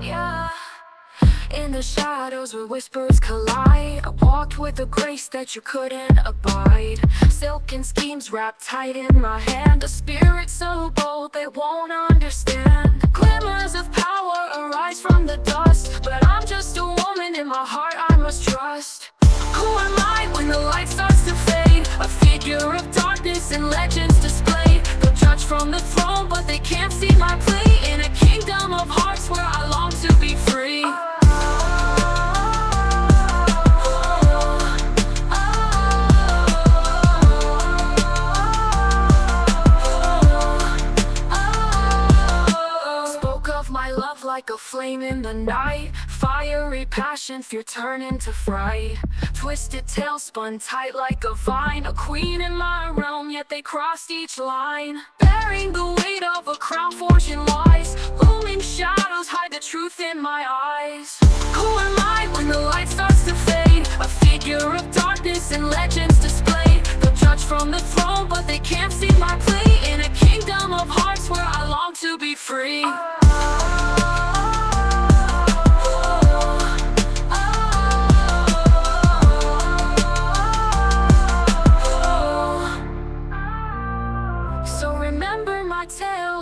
Yeah. In the shadows where whispers collide, I walked with a grace that you couldn't abide. Silken schemes wrapped tight in my hand, a spirit so bold they won't understand. Glimmers of power arise from the dust, but I'm just a woman in my heart I must trust. Who am I when the light starts to fade? A figure of darkness and legends displayed. They'll judge from the throne, but they can't see my play. In a kingdom of hearts where I long to be free. Like a flame in the night, fiery passion, fear turn into fright. Twisted tail spun tight like a vine, a queen in my realm, yet they crossed each line. Bearing the weight of a crown forged in lies, looming shadows hide the truth in my eyes. Who am I when the light starts to fade? A figure of darkness and legends displayed. They'll judge from the throne, but they can't see my play. In a kingdom of hearts where I long to be free.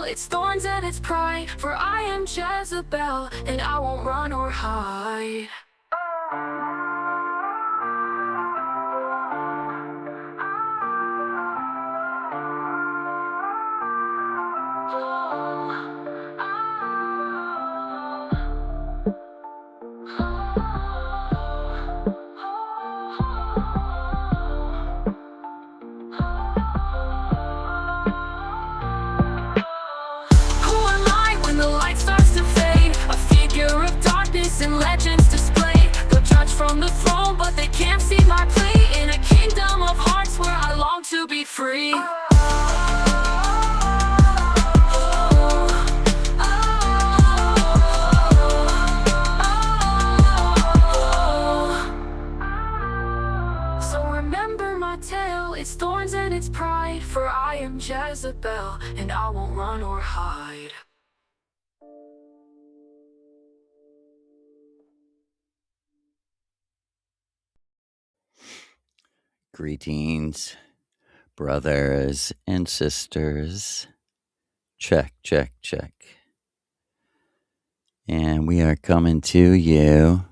Its thorns and its pride, for I am Jezebel, and I won't run or hide. And legends display. They'll judge from the throne, but they can't see my play. In a kingdom of hearts where I long to be free. So remember my tale, its thorns and its pride, for I am Jezebel, and I won't run or hide. Greetings, brothers and sisters. Check, check, check. And we are coming to you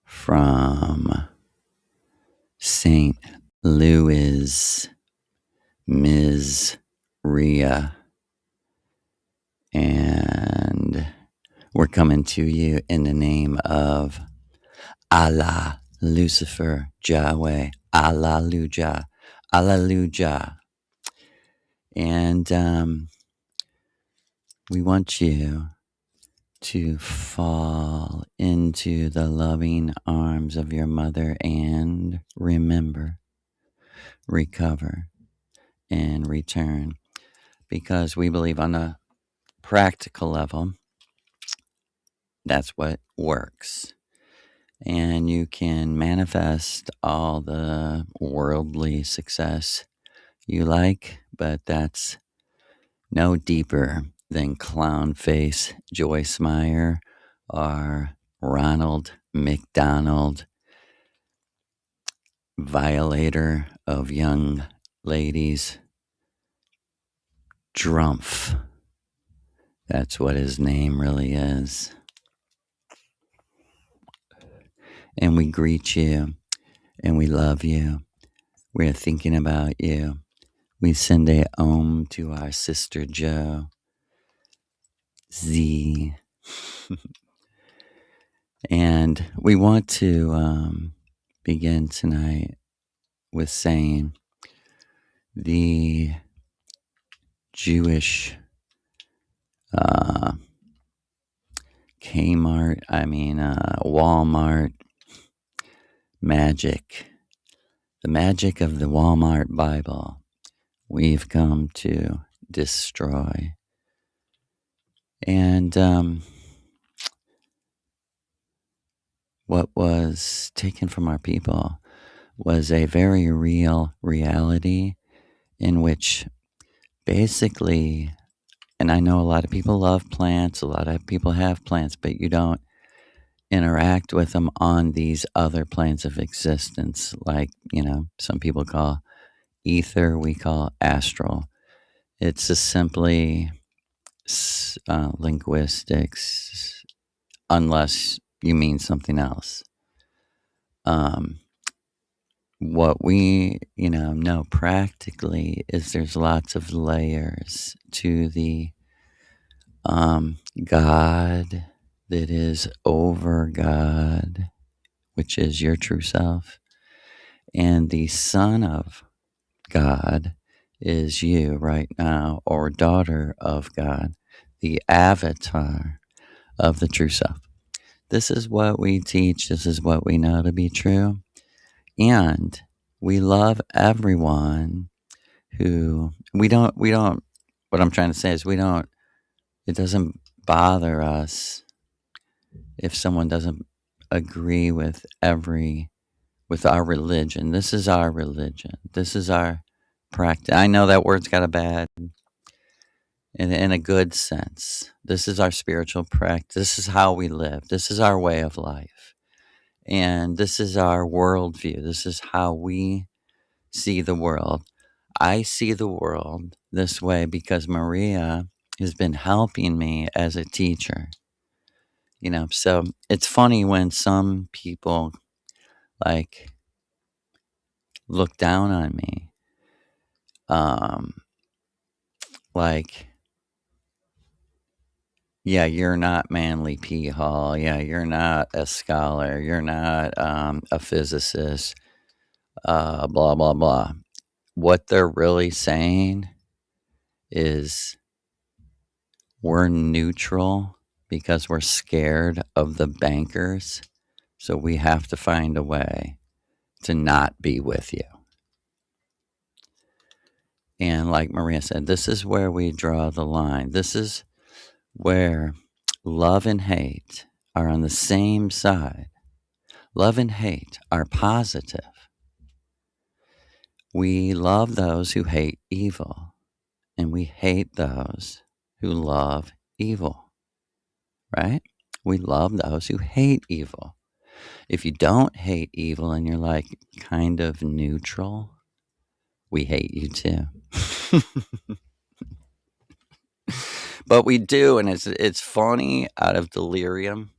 from St. Louis, Missouri. And we're coming to you in the name of Allah, Lucifer, Yahweh, Alleluia, Alleluia. And we want you to fall into the loving arms of your mother and remember, recover, and return. Because we believe on a practical level, that's what works. And you can manifest all the worldly success you like, but that's no deeper than clown face Joyce Meyer or Ronald McDonald, violator of young ladies, Drumpf. That's what his name really is. And we greet you, and we love you. We're thinking about you. We send a om to our sister Jo, Z. And we want to begin tonight with saying the Jewish Walmart magic, the magic of the Walmart Bible, we've come to destroy. And what was taken from our people was a very real reality in which basically And I know a lot of people love plants, a lot of people have plants, but you don't interact with them on these other planes of existence, like, some people call ether, we call astral. It's just simply linguistics, unless you mean something else. Um, what we, know practically is there's lots of layers to the God that is over God, which is your true self, and the Son of God is you right now, or daughter of God, the avatar of the true self. This is what we teach. This is what we know to be true. And we love everyone who what I'm trying to say is it doesn't bother us if someone doesn't agree with our religion. This is our religion. This is our practice. I know that word's got a bad in a good sense. This is our spiritual practice. This is how we live. This is our way of life. And this is our worldview. This is how we see the world. I see the world this way because Maria has been helping me as a teacher. So it's funny when some people like look down on me. Um, like, yeah, you're not Manly P. Hall. Yeah, you're not a scholar. You're not a physicist. Blah, blah, blah. What they're really saying is we're neutral because we're scared of the bankers. So we have to find a way to not be with you. And like Maria said, this is where we draw the line. This is where love and hate are on the same side. Love and hate are positive. We love those who hate evil, and we hate those who love evil, right? We love those who hate evil. If you don't hate evil and you're like kind of neutral, we hate you too. But we do, and it's funny out of delirium.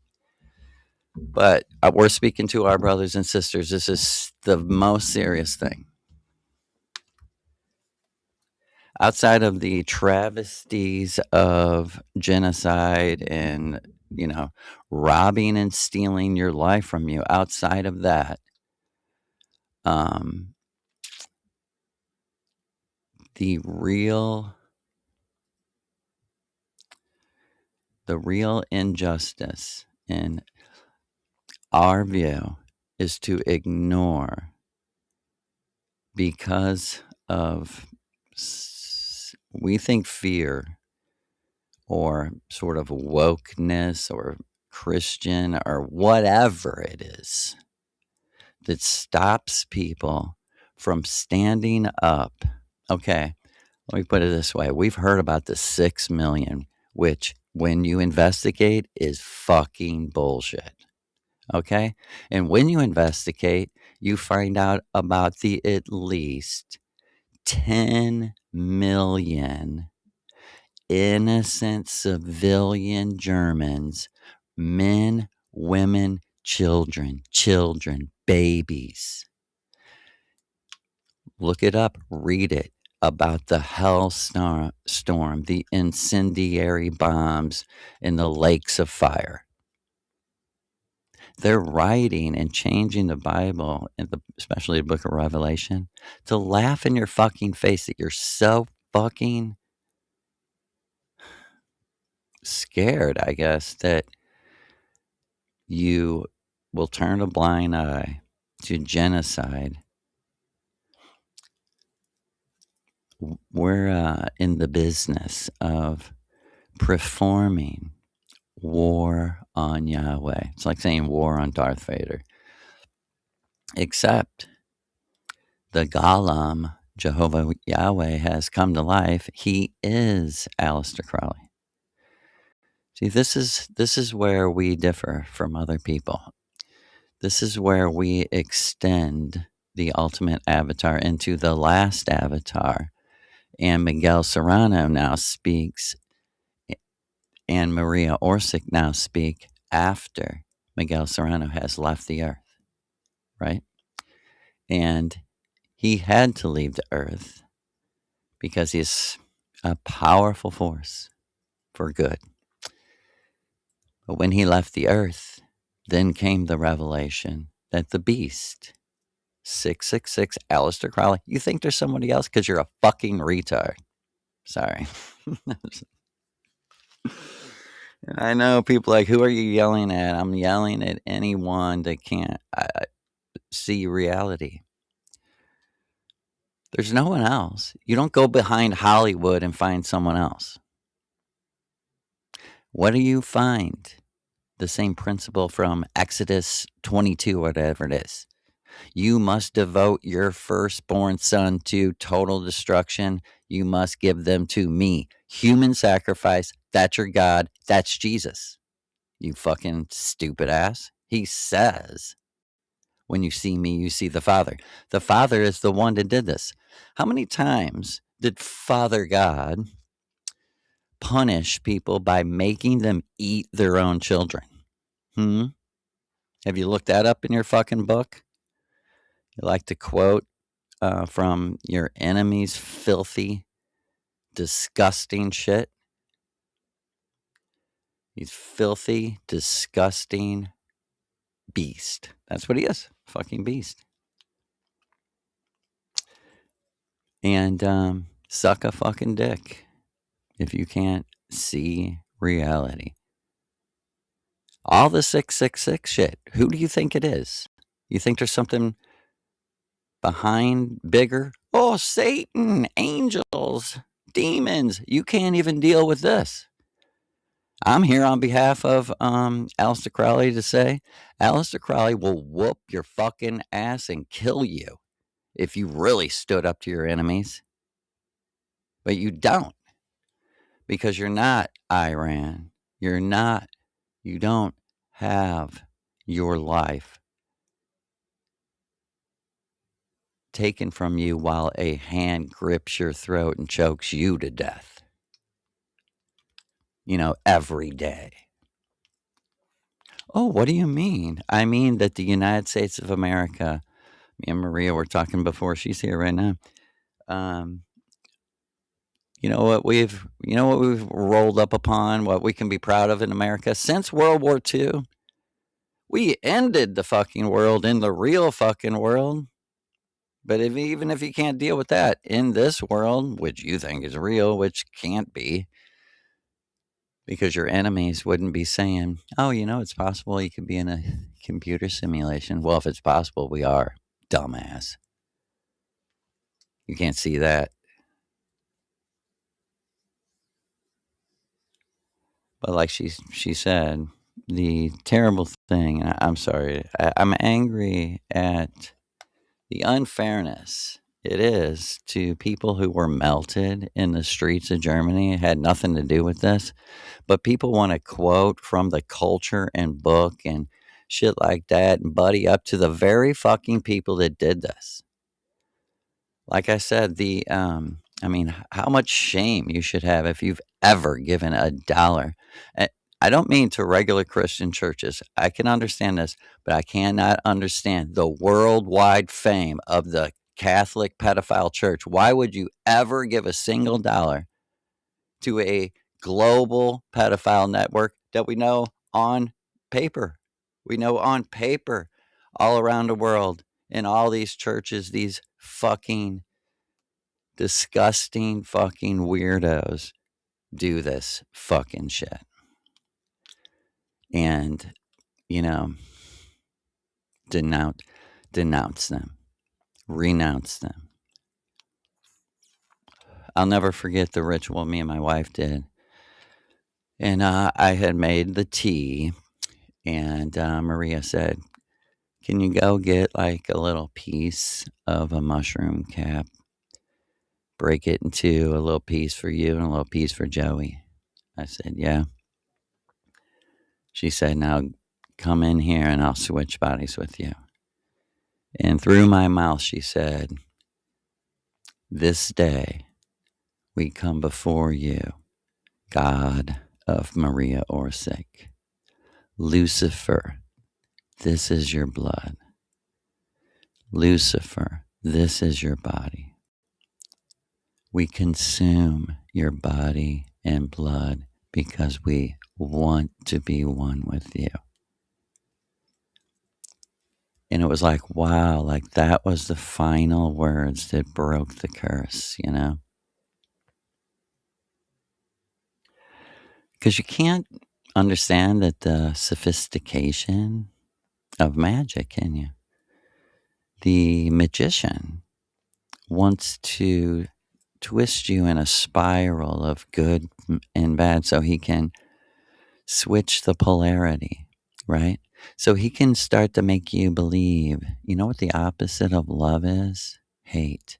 But we're speaking to our brothers and sisters. This is the most serious thing. Outside of the travesties of genocide and, robbing and stealing your life from you, outside of that, um, the real injustice in our view is to ignore because of we think fear or sort of wokeness or Christian or whatever it is that stops people from standing up. Okay, let me put it this way. We've heard about the 6 million, which when you investigate is fucking bullshit. Okay? And when you investigate, you find out about the at least 10 million innocent civilian Germans, men, women, children, babies. Look it up, read it about the hell storm, the incendiary bombs in the lakes of fire. They're writing and changing the Bible, especially the book of Revelation, to laugh in your fucking face that you're so fucking scared, I guess, that you will turn a blind eye to genocide. We're in the business of performing war on Yahweh. It's like saying war on Darth Vader. Except the Golem Jehovah Yahweh has come to life, he is Aleister Crowley. See, this is where we differ from other people. This is where we extend the ultimate avatar into the last avatar. And MiguEL serRAno now speaks, and Maria Orsic now speak after MiguEL serRAno has left the earth, right? And he had to leave the earth because he's a powerful force for good. But when he left the earth, then came the revelation that the beast, 666, Aleister Crowley, you think there's somebody else because you're a fucking retard. Sorry. I know people like, who are you yelling at? I'm yelling at anyone that can't see reality. There's no one else. You don't go behind Hollywood and find someone else. What do you find? The same principle from Exodus 22, whatever it is. You must devote your firstborn son to total destruction. You must give them to me. Human sacrifice. That's your God. That's Jesus. You fucking stupid ass. He says, when you see me, you see the Father. The Father is the one that did this. How many times did Father God punish people by making them eat their own children? Have you looked that up in your fucking book? You like to quote from your enemy's filthy, disgusting shit? He's filthy, disgusting beast. That's what he is. Fucking beast. And suck a fucking dick if you can't see reality. All the 666 shit. Who do you think it is? You think there's something behind bigger? Oh, Satan, angels, demons. You can't even deal with this. I'm here on behalf of Aleister Crowley to say Aleister Crowley will whoop your fucking ass and kill you if you really stood up to your enemies. But you don't, because you're not Iran. You don't have your life taken from you while a hand grips your throat and chokes you to death. Every day. Oh, what do you mean? I mean that the United States of America, me and Maria were talking before, she's here right now. You know what we've rolled up upon, what we can be proud of in America since World War II. We ended the fucking world in the real fucking world. But even if you can't deal with that in this world, which you think is real, which can't be, because your enemies wouldn't be saying, oh, it's possible you could be in a computer simulation. Well, if it's possible, we are. Dumbass. You can't see that. But like she said, the terrible thing, and I'm sorry, I'm angry at the unfairness it is to people who were melted in the streets of Germany. It had nothing to do with this. But people want to quote from the culture and book and shit like that and buddy up to the very fucking people that did this. Like I said, how much shame you should have if you've ever given $1. I don't mean to regular Christian churches. I can understand this, but I cannot understand the worldwide fame of the Catholic pedophile church. Why would you ever give a single dollar to a global pedophile network that we know on paper? We know on paper all around the world in all these churches, these fucking disgusting fucking weirdos do this fucking shit. And, denounce them, renounce them. I'll never forget the ritual me and my wife did. And I had made the tea, and Maria said, can you go get like a little piece of a mushroom cap break it into a little piece for you and a little piece for Joey. I said, yeah. She said, now come in here and I'll switch bodies with you. And through my mouth, she said, this day we come before you, God of Maria Orsic. Lucifer, this is your blood. Lucifer, this is your body. We consume your body and blood because we want to be one with you. And it was like, wow, like that was the final words that broke the curse, you know? Because you can't understand that the sophistication of magic, can you? The magician wants to twist you in a spiral of good and bad so he can switch the polarity, right? So he can start to make you believe, you know what the opposite of love is? Hate.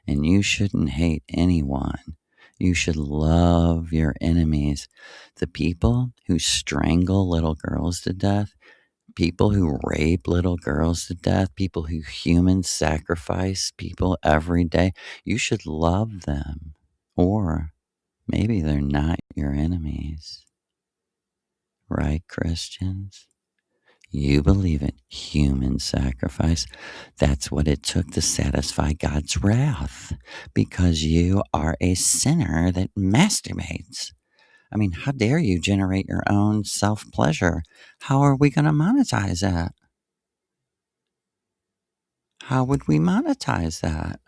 And you shouldn't hate anyone. You should love your enemies. The people who strangle little girls to death, people who rape little girls to death, people who human sacrifice people every day, you should love them. Or maybe they're not your enemies. Right, Christians? You believe in human sacrifice. That's what it took to satisfy God's wrath, because you are a sinner that masturbates. I mean, how dare you generate your own self-pleasure? How are we going to monetize that? How would we monetize that?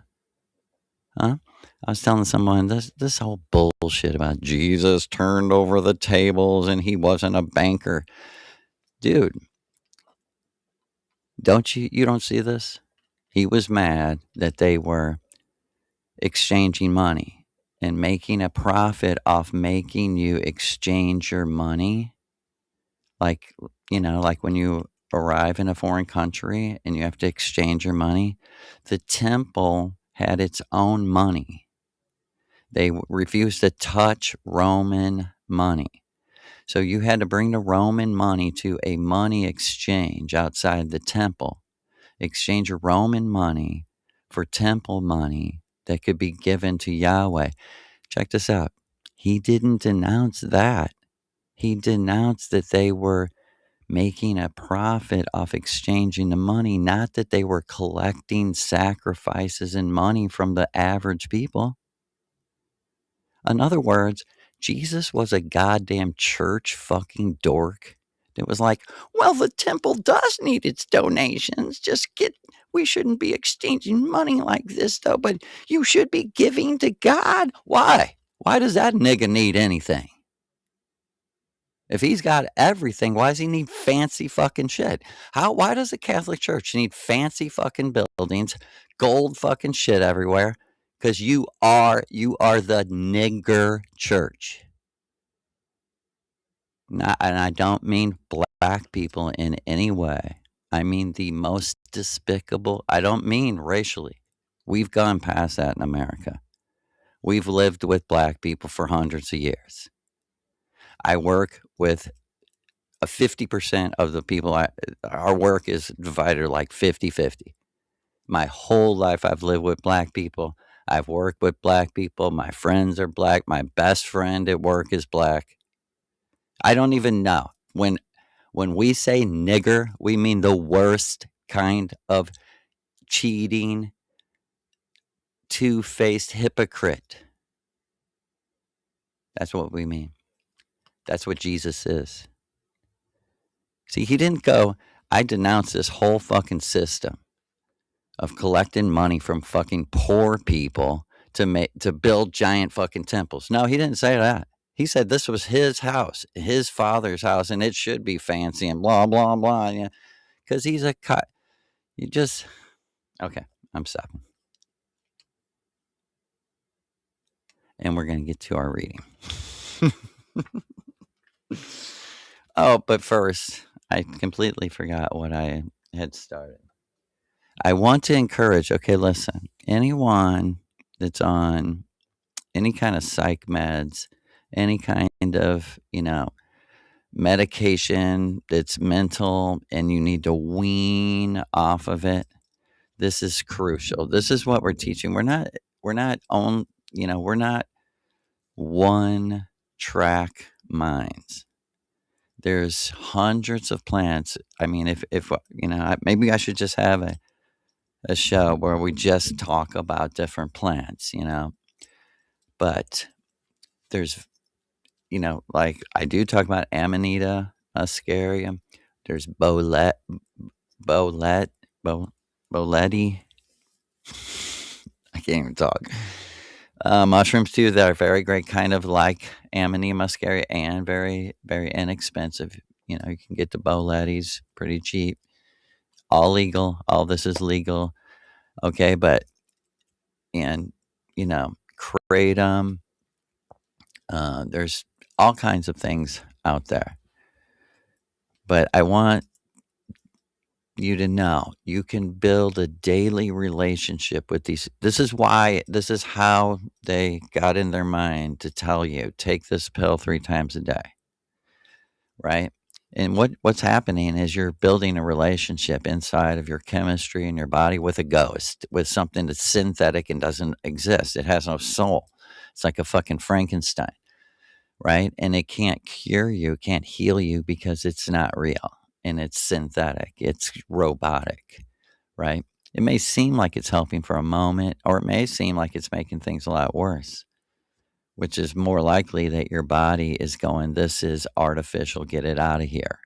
Huh? I was telling someone this whole bullshit about Jesus turned over the tables and he wasn't a banker. Dude, you don't see this? He was mad that they were exchanging money and making a profit off making you exchange your money. Like, you know, like when you arrive in a foreign country and you have to exchange your money, the temple had its own money. They refused to touch Roman money. So you had to bring the Roman money to a money exchange outside the temple, exchange your Roman money for temple money that could be given to Yahweh. Check this out. He didn't denounce that. He denounced that they were making a profit off exchanging the money, not that they were collecting sacrifices and money from the average people. In other words, Jesus was a goddamn church fucking dork that was like, well, the temple does need its donations. We shouldn't be exchanging money like this, though, but you should be giving to God. Why? Why does that nigga need anything? If he's got everything, why does he need fancy fucking shit? Why does the Catholic Church need fancy fucking buildings, gold fucking shit everywhere? Because you are the nigger church. And I don't mean black people in any way. I mean the most despicable. I don't mean racially. We've gone past that in America. We've lived with black people for hundreds of years. I work with 50% of the people. Our work is divided like 50-50. My whole life I've lived with black people. I've worked with black people. My friends are black. My best friend at work is black. I don't even know. When we say nigger, we mean the worst kind of cheating, two-faced hypocrite. That's what we mean. That's what Jesus is. See, he didn't go, I denounce this whole fucking system of collecting money from fucking poor people to build giant fucking temples. No, he didn't say that. He said this was his house, his father's house, and it should be fancy and blah, blah, blah. Yeah, because he's a cut. You just, okay, I'm stopping. And we're going to get to our reading. Oh, but first, I completely forgot what I had started. I want to encourage, okay, listen, anyone that's on any kind of psych meds, any kind of, medication that's mental and you need to wean off of it, this is crucial. This is what we're teaching. We're not one track minds. There's hundreds of plants. I mean, if maybe I should just have a show where we just talk about different plants, but there's, like I do talk about Amanita muscarium. There's bolet, bo, boleti. I can't even talk. Mushrooms too that are very great, kind of like Amanita muscaria, and very, very inexpensive. You can get the boletis pretty cheap. All legal. All this is legal. Okay, but and kratom. There's all kinds of things out there, but I want you to know you can build a daily relationship with these. This is how they got in their mind to tell you take this pill 3 times a day, right? And what's happening is you're building a relationship inside of your chemistry and your body with a ghost, with something that's synthetic and doesn't exist. It has no soul. It's like a fucking Frankenstein, right? And it can't cure you, can't heal you because it's not real and it's synthetic, it's robotic, right? It may seem like it's helping for a moment, or it may seem like it's making things a lot worse, which is more likely that your body is going, this is artificial, get it out of here.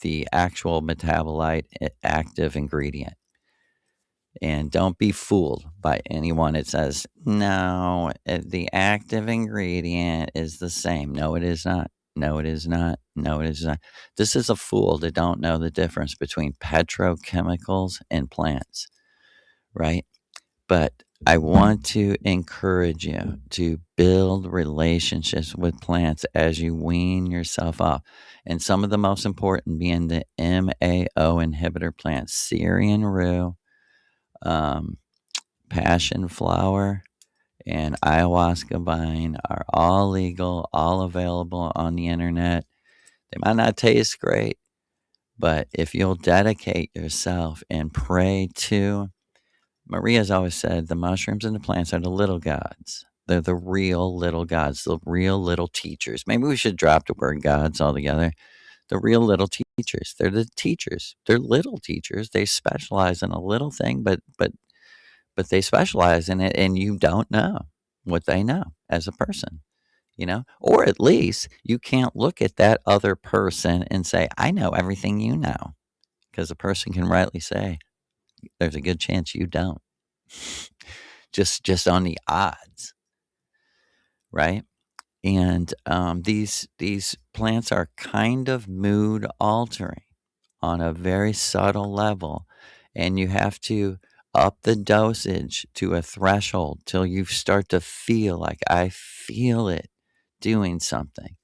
The actual metabolite, active ingredient. And don't be fooled by anyone that says, no, the active ingredient is the same. No, it is not. No, it is not. No, it is not. This is a fool that don't know the difference between petrochemicals and plants, right? But I want to encourage you to build relationships with plants as you wean yourself off. And some of the most important being the MAO inhibitor plants, Syrian rue, um, passion flower, and ayahuasca vine are all legal, all available on the internet. They might not taste great, but if you'll dedicate yourself and pray to, Maria's always said the mushrooms and the plants are the little gods. They're the real little gods, the real little teachers. Maybe we should drop the word gods altogether. The real little teachers. They're the teachers. They're little teachers. They specialize in a little thing, but they specialize in it, and you don't know what they know as a person, or at least you can't look at that other person and say, I know everything you know, because a person can rightly say, there's a good chance you don't. just on the odds, right? And these plants are kind of mood altering on a very subtle level, and you have to up the dosage to a threshold till you start to feel like I feel it doing something,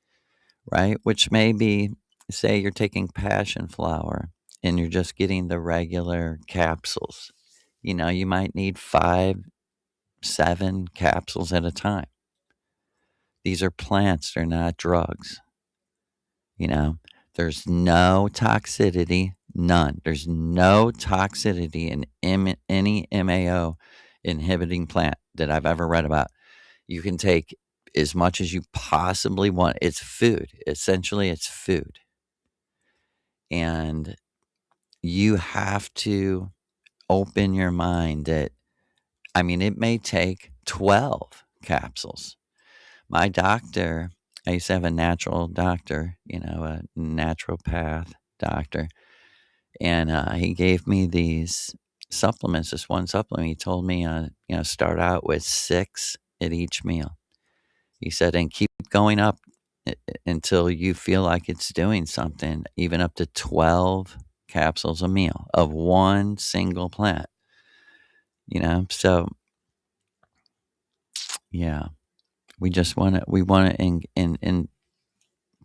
right? Which may be, say, you're taking passion flower and you're just getting the regular capsules. You might need 5, 7 capsules at a time. These are plants, they're not drugs. You know, there's no toxicity, none. There's no toxicity in any MAO inhibiting plant that I've ever read about. You can take as much as you possibly want. It's food. Essentially, it's food. And you have to open your mind that, it may take 12 capsules. My doctor, I used to have a natural doctor, a naturopath doctor, and he gave me these supplements. This one supplement, he told me, start out with 6 at each meal. He said, and keep going up until you feel like it's doing something, even up to 12 capsules a meal of one single plant. So yeah, we want to and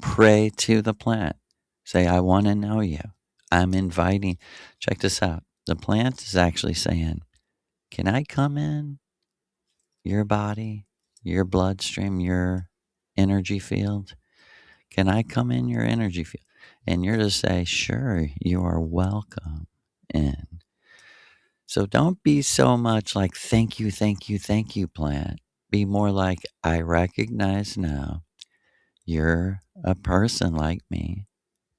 pray to the plant. Say, I want to know you. I'm inviting. Check this out. The plant is actually saying, can I come in? your body, your bloodstream, your energy field? Can I come in your energy field? And you're to say, sure, you are welcome in. So don't be so much like, thank you, plant. Be more like, I recognize now you're a person like me,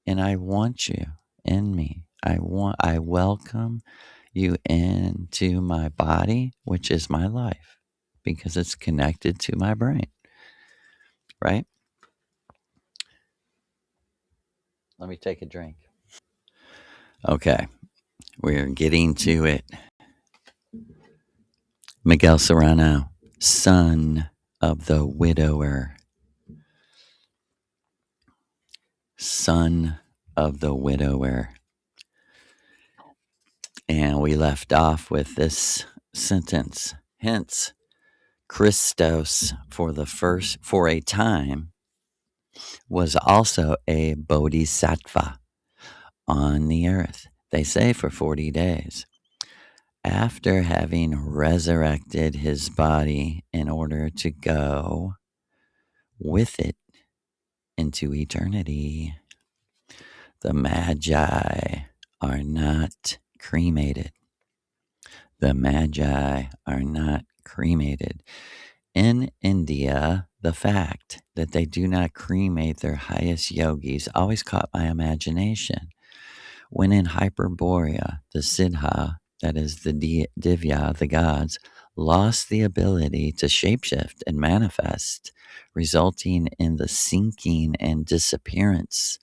and I want you in me. I welcome you into my body, which is my life, because it's connected to my brain, right? Let me take a drink. Okay, we're getting to it. MiguEL serRAno, son of the widower. Son of the widower. And we left off with this sentence. Hence, Christos for a time was also a bodhisattva on the earth. They say for 40 days. After having resurrected his body in order to go with it into eternity, the Magi are not cremated. The Magi are not cremated. In India, the fact that they do not cremate their highest yogis always caught my imagination. When in Hyperborea, the Siddha, that is the Divya, the gods, lost the ability to shapeshift and manifest, resulting in the sinking and disappearance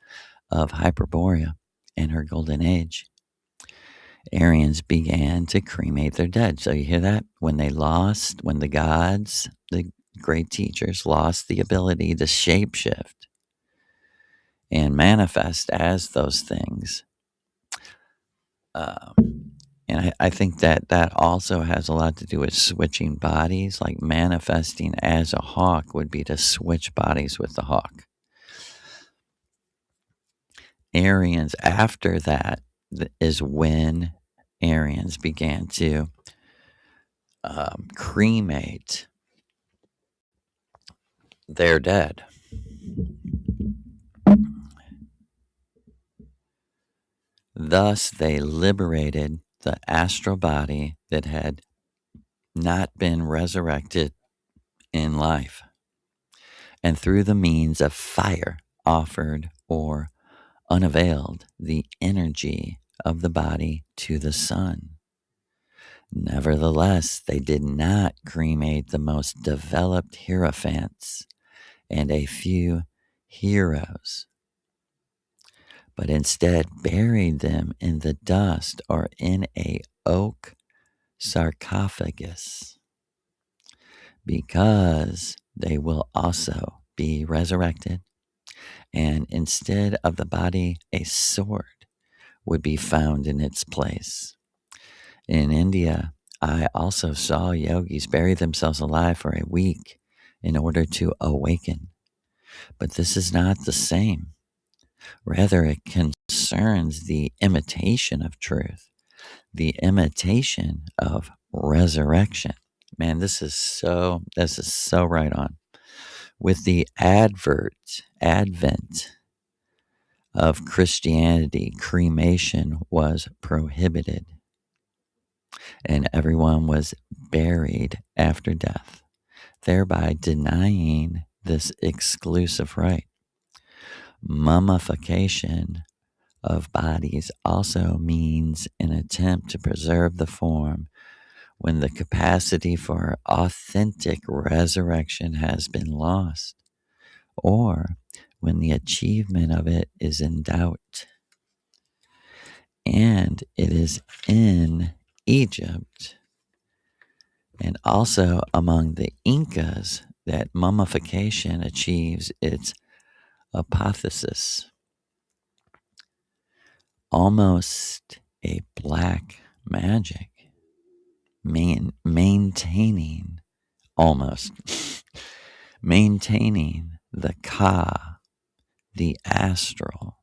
of Hyperborea and her golden age. Aryans began to cremate their dead. So you hear that? When the gods, the great teachers, lost the ability to shapeshift and manifest as those things. And I think that also has a lot to do with switching bodies, like manifesting as a hawk would be to switch bodies with the hawk. Aryans, after that, is when Aryans began to cremate their dead. Thus, they liberated the astral body that had not been resurrected in life, and through the means of fire offered or unavailed the energy of the body to the sun. Nevertheless, they did not cremate the most developed hierophants and a few heroes, but instead buried them in the dust or in a oak sarcophagus, because they will also be resurrected, and instead of the body, a sword would be found in its place. In India, I also saw yogis bury themselves alive for a week in order to awaken. But this is not the same. Rather, it concerns the imitation of truth, the imitation of resurrection. Man, this is so right on. With the advent of Christianity, cremation was prohibited, and everyone was buried after death, thereby denying this exclusive right. Mummification of bodies also means an attempt to preserve the form when the capacity for authentic resurrection has been lost, or when the achievement of it is in doubt. And it is in Egypt and also among the Incas that mummification achieves its apotheosis, almost a black magic, maintaining almost maintaining the ka, the astral,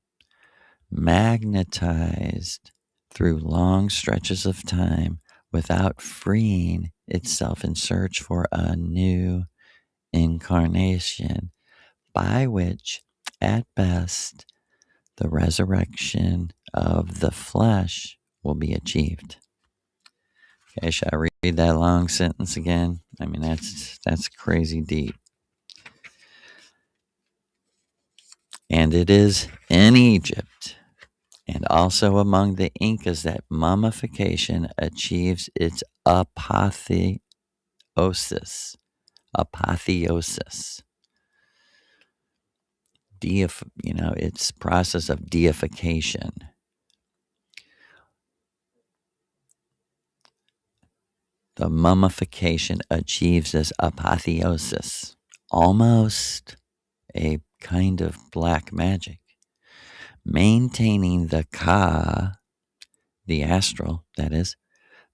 magnetized through long stretches of time without freeing itself in search for a new incarnation, by which, at best, the resurrection of the flesh will be achieved. Okay, should I read that long sentence again? I mean, that's crazy deep. And it is in Egypt and also among the Incas that mummification achieves its apotheosis. Apotheosis. Its process of deification. The mummification achieves this apotheosis, almost a kind of black magic, maintaining the ka, the astral, that is,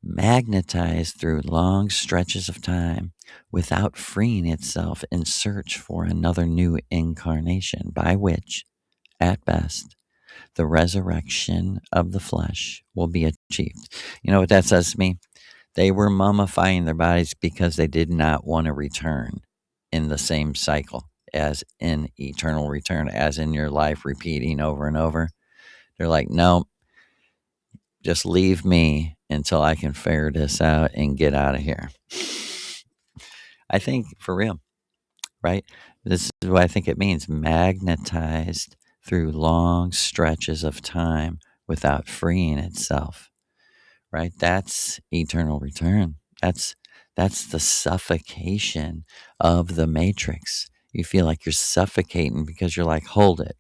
magnetized through long stretches of time without freeing itself in search for another new incarnation, by which, at best, the resurrection of the flesh will be achieved. You know what that says to me? They were mummifying their bodies because they did not want to return in the same cycle as in eternal return, as in your life repeating over and over. They're like, no, just leave me until I can figure this out and get out of here. I think, for real, right? This is what I think it means, magnetized through long stretches of time without freeing itself, right? That's eternal return. That's the suffocation of the matrix. You feel like you're suffocating because you're like, hold it.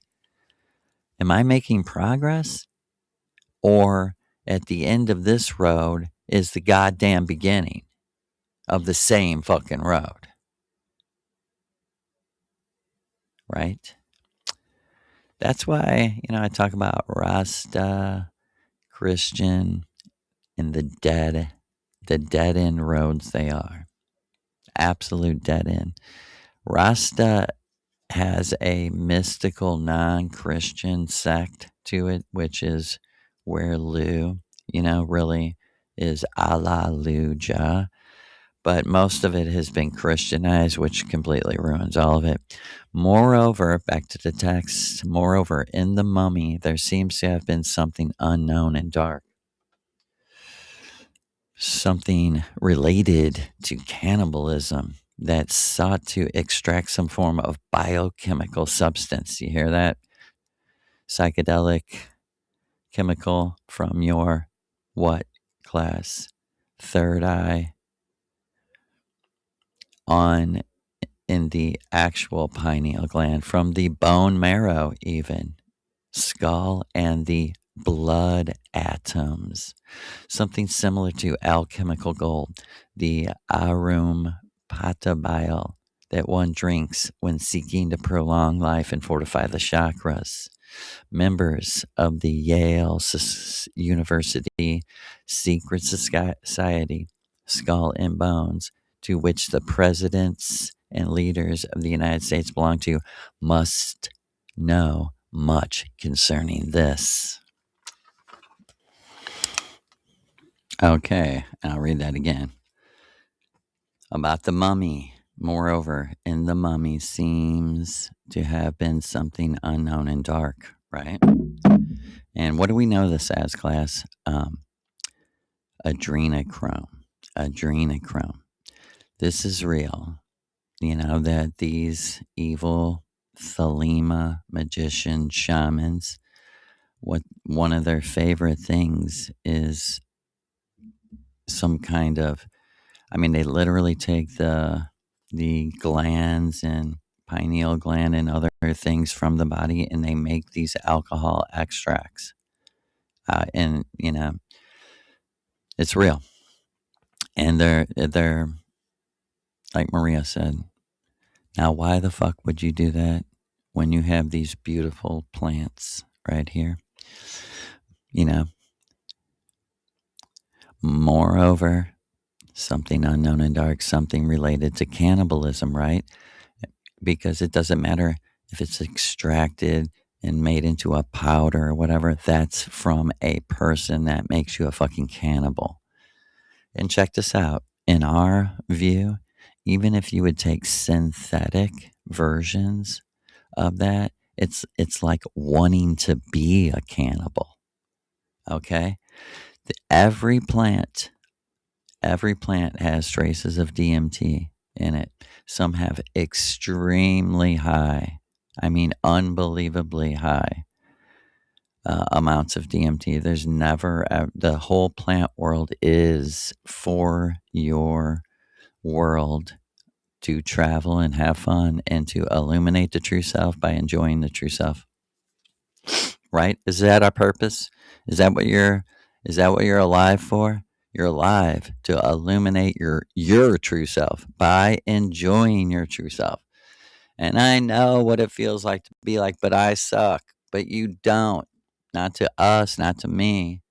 Am I making progress? Or at the end of this road is the goddamn beginning of the same fucking road? Right? That's why, I talk about Rasta, Christian, and the dead end roads they are. Absolute dead end. Rasta has a mystical non-Christian sect to it, which is where Lu, really is Alleluia. But most of it has been Christianized, which completely ruins all of it. Moreover, back to the text, moreover, in the mummy, there seems to have been something unknown and dark. Something related to cannibalism that sought to extract some form of biochemical substance. You hear that? Psychedelic chemical from your what class? Third eye on in the actual pineal gland, from the bone marrow, even skull, and the blood atoms. Something similar to alchemical gold, the arum patabile that one drinks when seeking to prolong life and fortify the chakras. Members of the Yale University Secret Society, Skull and Bones, to which the presidents and leaders of the United States belong to, must know much concerning this. Okay, I'll read that again. About the mummy. Moreover, in the mummy seems to have been something unknown and dark, right? And what do we know this as, class? Adrenochrome. Adrenochrome. This is real. That these evil Thelema magician shamans, one of their favorite things is some kind of, they literally take the glands and pineal gland and other things from the body, and they make these alcohol extracts. And it's real. And they're like Maria said. Now, why the fuck would you do that when you have these beautiful plants right here? Moreover, something unknown and dark, something related to cannibalism, right? Because it doesn't matter if it's extracted and made into a powder or whatever, that's from a person that makes you a fucking cannibal. And check this out. in our view, even if you would take synthetic versions of that, it's like wanting to be a cannibal. Okay? Every plant, every plant has traces of DMT in it. Some have extremely high, I mean unbelievably high amounts of DMT. There's never the whole plant world is for your world to travel and have fun and to illuminate the true self by enjoying the true self. Right? Is that our purpose? Is that what you're alive for? You're alive to illuminate your true self by enjoying your true self. And I know what it feels like to be like, but I suck. But you don't. Not to us, not to me.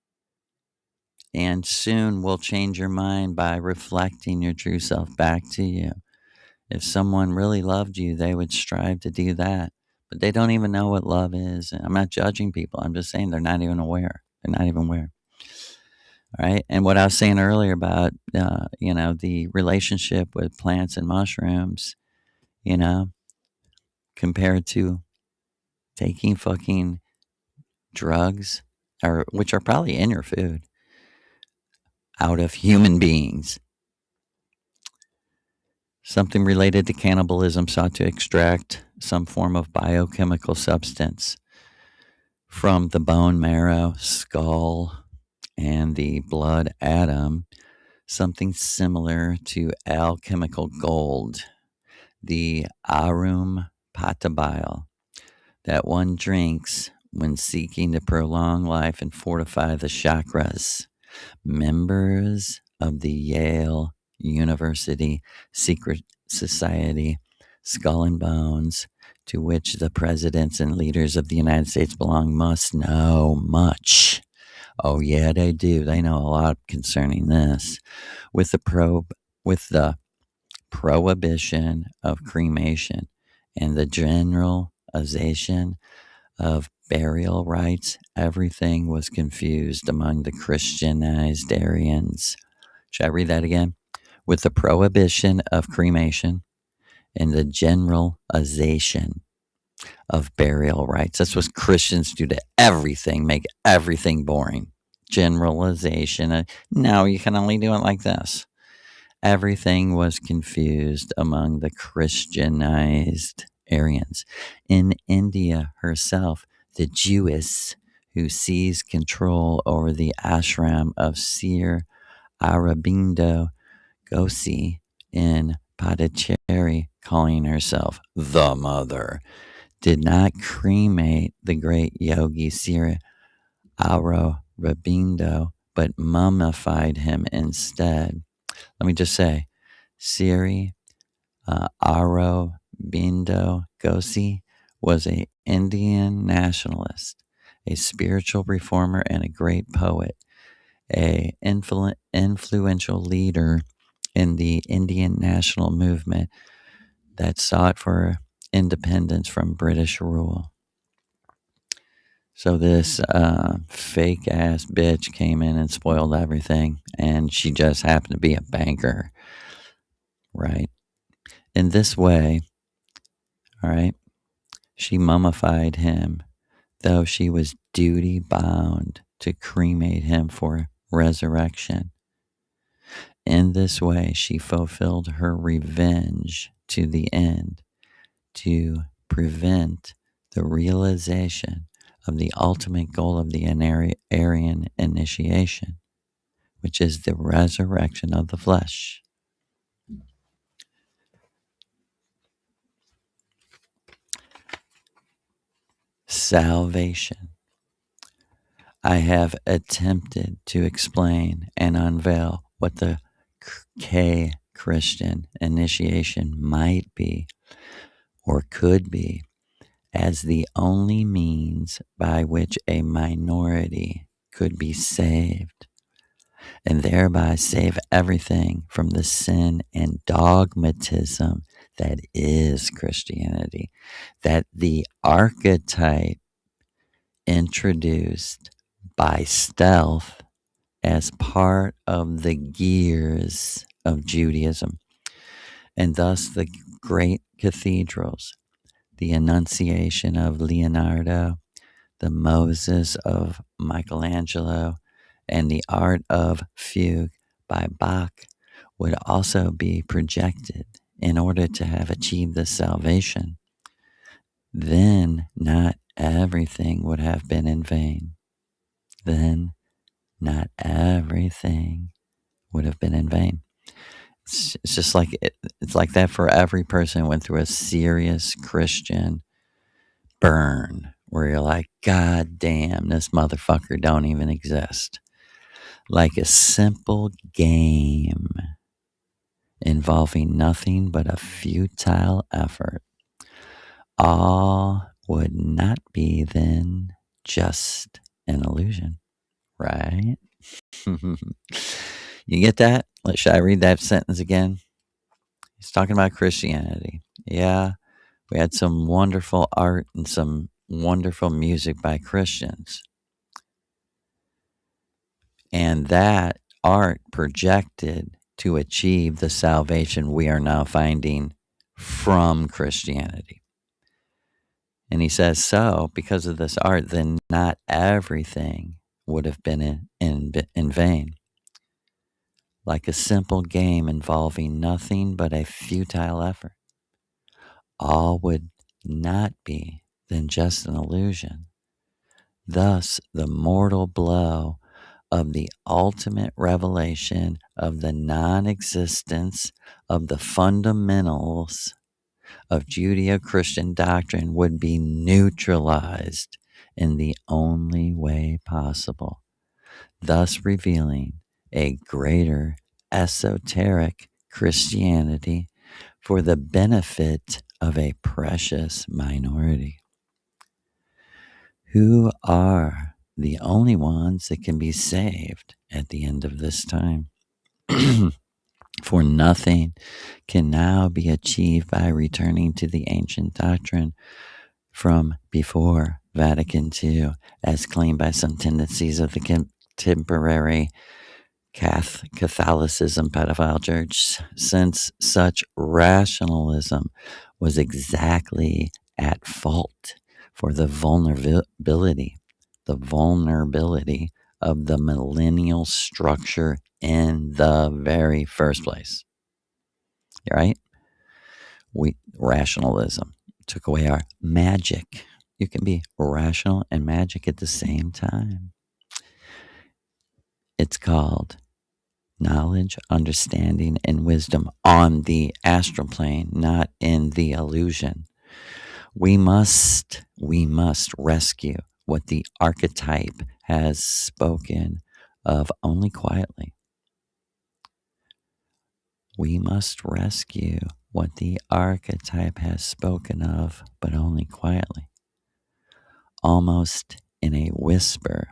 And soon we'll change your mind by reflecting your true self back to you. If someone really loved you, they would strive to do that. But they don't even know what love is. And I'm not judging people. I'm just saying they're not even aware. They're not even aware. All right. And what I was saying earlier about, the relationship with plants and mushrooms, you know, compared to taking fucking drugs, or which are probably in your food, out of human beings. Something related to cannibalism sought to extract some form of biochemical substance from the bone marrow, skull, and the blood atom, something similar to alchemical gold, the arum patabile, that one drinks when seeking to prolong life and fortify the chakras. Members of the Yale University Secret Society, Skull and Bones, to which the presidents and leaders of the United States belong, must know much. Oh yeah, they do. They know a lot concerning this. With the prohibition of cremation and the generalization of burial rites, everything was confused among the Christianized Aryans. Should I read that again? With the prohibition of cremation and the generalization of burial rites. That's what Christians do to everything, make everything boring. Generalization. No, you can only do it like this. Everything was confused among the Christianized Aryans. In India herself, the Jewess who seized control over the ashram of Sir Aurobindo Ghosi in Pondicherry, calling herself the Mother, did not cremate the great yogi Sir Aurobindo, but mummified him instead. Let me just say, Siri Aurobindo Ghosi was an Indian nationalist, a spiritual reformer, and a great poet, a influential leader in the Indian national movement that sought for independence from British rule. So this fake ass bitch came in and spoiled everything, and she just happened to be a banker, right? In this way, all right, she mummified him, though she was duty bound to cremate him for resurrection. In this way, she fulfilled her revenge to the end to prevent the realization of the ultimate goal of the Aryan initiation, which is the resurrection of the flesh. Salvation. I have attempted to explain and unveil what the K Christian initiation might be or could be as the only means by which a minority could be saved and thereby save everything from the sin and dogmatism that is Christianity, that the archetype introduced by stealth as part of the gears of Judaism, and thus the great cathedrals, the Annunciation of Leonardo, the Moses of Michelangelo, and the Art of Fugue by Bach would also be projected in order to have achieved this salvation. Then not everything would have been in vain. Then not everything would have been in vain. It's just like it's like that for every person who went through a serious Christian burn where you're like, God damn, this motherfucker don't even exist. Like a simple game involving nothing but a futile effort. All would not be then just an illusion, right? You get that? Should I read that sentence again? He's talking about Christianity. Yeah, we had some wonderful art and some wonderful music by Christians. And that art projected to achieve the salvation we are now finding from Christianity. And he says, so because of this art, then not everything would have been in vain. Like a simple game involving nothing but a futile effort. All would not be then just an illusion. Thus, the mortal blow of the ultimate revelation of the non existence of the fundamentals of Judeo Christian doctrine would be neutralized in the only way possible, thus revealing a greater esoteric Christianity for the benefit of a precious minority, who are the only ones that can be saved at the end of this time. For nothing can now be achieved by returning to the ancient doctrine from before Vatican II, as claimed by some tendencies of the contemporary Catholicism pedophile church, since such rationalism was exactly at fault for the vulnerability of the millennial structure in the very first place. Right? Rationalism took away our magic. You can be rational and magic at the same time. It's called knowledge, understanding, and wisdom on the astral plane, not in the illusion. We must rescue what the archetype has spoken of only quietly. We must rescue what the archetype has spoken of, but only quietly, almost in a whisper,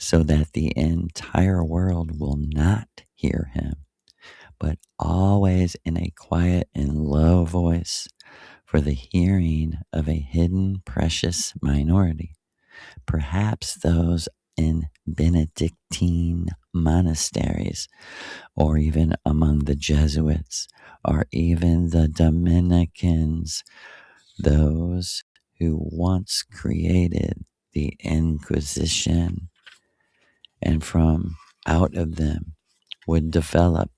so that the entire world will not hear him, but always in a quiet and low voice for the hearing of a hidden precious minority, perhaps those in Benedictine monasteries, or even among the Jesuits, or even the Dominicans, those who once created the Inquisition, and from out of them would develop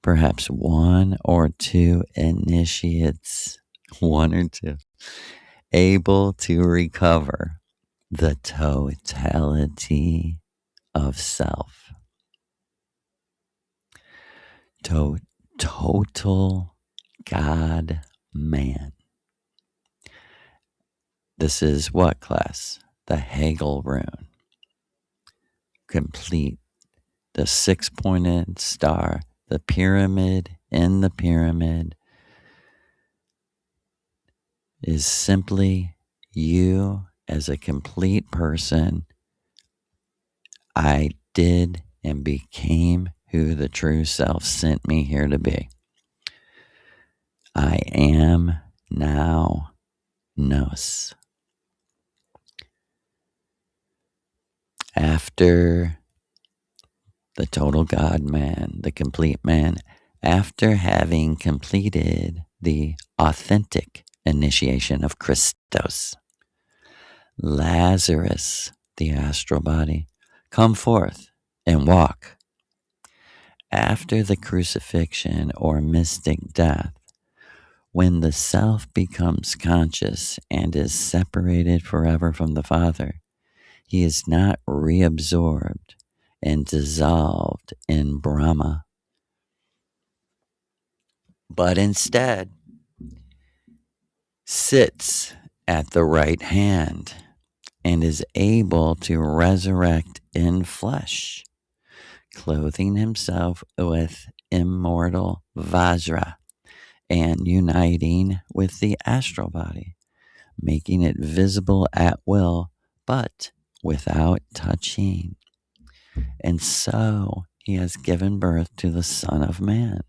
perhaps one or two initiates, one or two, able to recover the totality of self. Total God man. This is what class? The Hegel rune. Complete. The six-pointed star. The pyramid in the pyramid is simply you as a complete person. I did and became who the true self sent me here to be. I am now Nos. After the total God man, the complete man, After having completed the authentic initiation of Christos, Lazarus, the astral body, come forth and walk. After the crucifixion or mystic death, when the self becomes conscious and is separated forever from the Father, he is not reabsorbed and dissolved in Brahma, but instead sits at the right hand and is able to resurrect in flesh, clothing himself with immortal Vajra and uniting with the astral body, making it visible at will, but without touching. And so he has given birth to the Son of Man.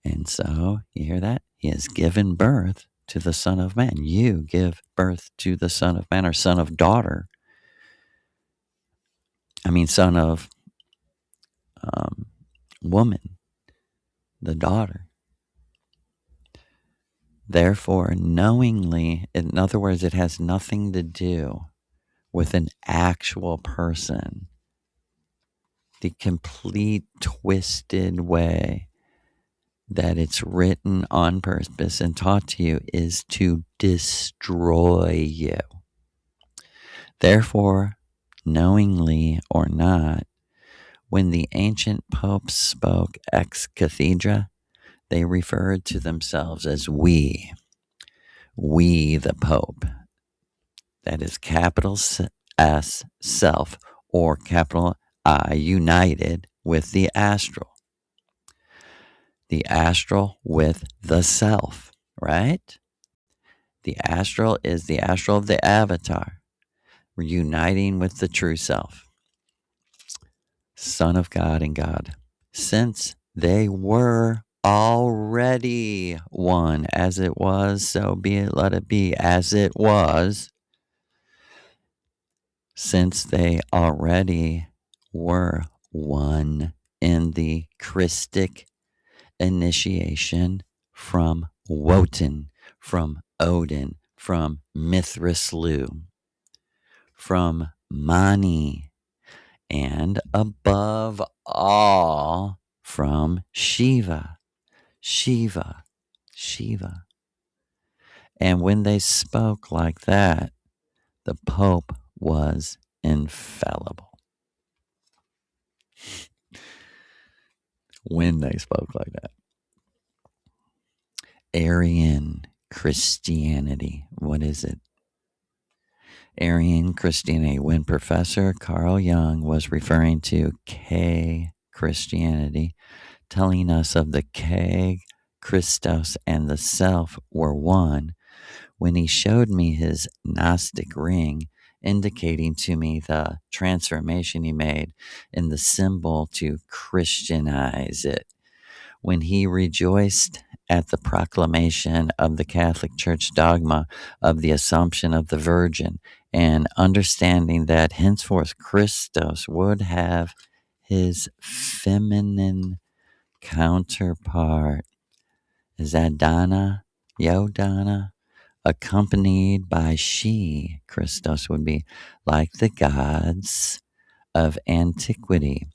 And so, you hear that? He has given birth to the Son of Man. You give birth to the Son of Man, or son of daughter. Son of woman, the daughter. Therefore, knowingly, in other words, it has nothing to do with an actual person. The complete twisted way that it's written on purpose and taught to you is to destroy you. Therefore, knowingly or not, when the ancient popes spoke ex cathedra, they referred to themselves as we the Pope. That is capital S, self, or capital I, united with the astral. The astral with the self, right? The astral is the astral of the avatar. We're uniting with the true self, Son of God and God, since they were already one. As it was, so be it, let it be. As it was, since they already were one in the Christic initiation from Wotan, from Odin, from Mithrislu, from Mani, and above all from Shiva. And when they spoke like that, the Pope was infallible. When they spoke like that. Arian Christianity. What is it? Arian Christianity. When Professor Carl Jung was referring to K Christianity, telling us of the K, Christos, and the self were one, when he showed me his Gnostic ring, indicating to me the transformation he made in the symbol to Christianize it, when he rejoiced at the proclamation of the Catholic Church dogma of the Assumption of the Virgin, and understanding that henceforth Christos would have his feminine counterpart, Zadana, Yodana, accompanied by she, Christos, would be like the gods of antiquity.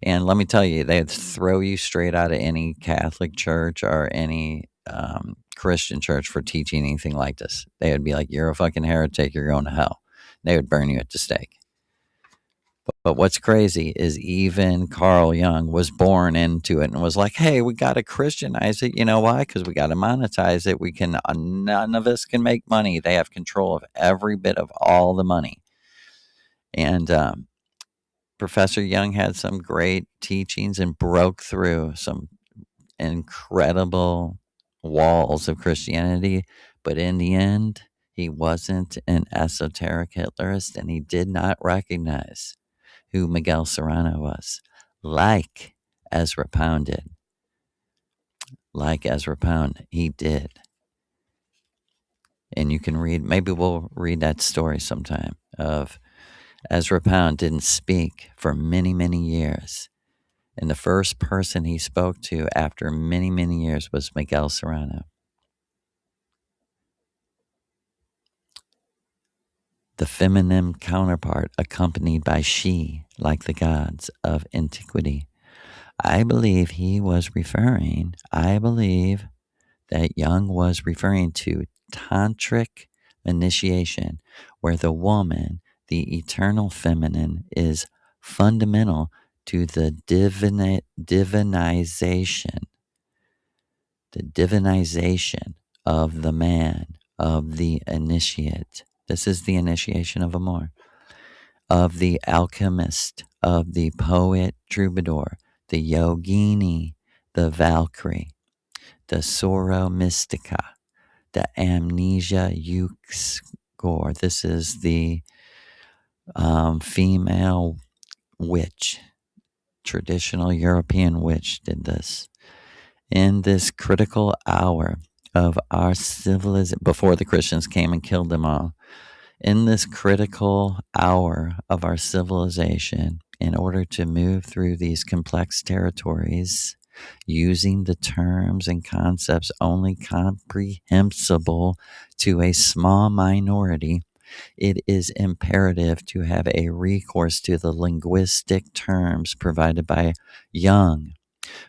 And let me tell you, they'd throw you straight out of any Catholic church or any Christian church for teaching anything like this. They would be like, you're a fucking heretic, you're going to hell. They would burn you at the stake. But what's crazy is even Carl Jung was born into it and was like, hey, we got to Christianize it. You know why? Because we got to monetize it. We can, none of us can make money. They have control of every bit of all the money. And Professor Jung had some great teachings and broke through some incredible walls of Christianity. But in the end, he wasn't an esoteric Hitlerist, and he did not recognize who MiguEL serRAno was, like Ezra Pound did. Like Ezra Pound, he did. And you can read, maybe we'll read that story sometime, of Ezra Pound didn't speak for many, many years. And the first person he spoke to after many, many years was MiguEL serRAno. The feminine counterpart accompanied by she, like the gods of antiquity. I believe that Jung was referring to tantric initiation, where the woman, the eternal feminine, is fundamental to the divinization of the man, of the initiate. This is the initiation of Amor, of the alchemist, of the poet troubadour, the yogini, the Valkyrie, the Sorrow Mystica, the Amnesia Euxgore. This is the female witch, traditional European witch did this. In this critical hour of our civilization, before the Christians came and killed them all, in this critical hour of our civilization, in order to move through these complex territories, using the terms and concepts only comprehensible to a small minority, it is imperative to have a recourse to the linguistic terms provided by Jung,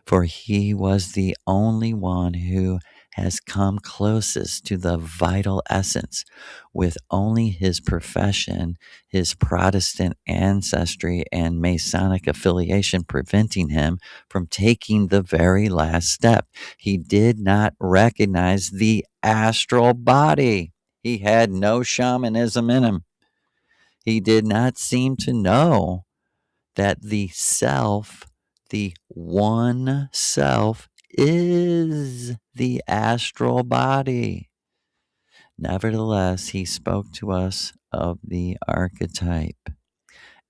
for he was the only one who has come closest to the vital essence, with only his profession, his Protestant ancestry, and Masonic affiliation preventing him from taking the very last step. He did not recognize the astral body. He had no shamanism in him. He did not seem to know that the self, the one self, is the astral body. Nevertheless, he spoke to us of the archetype.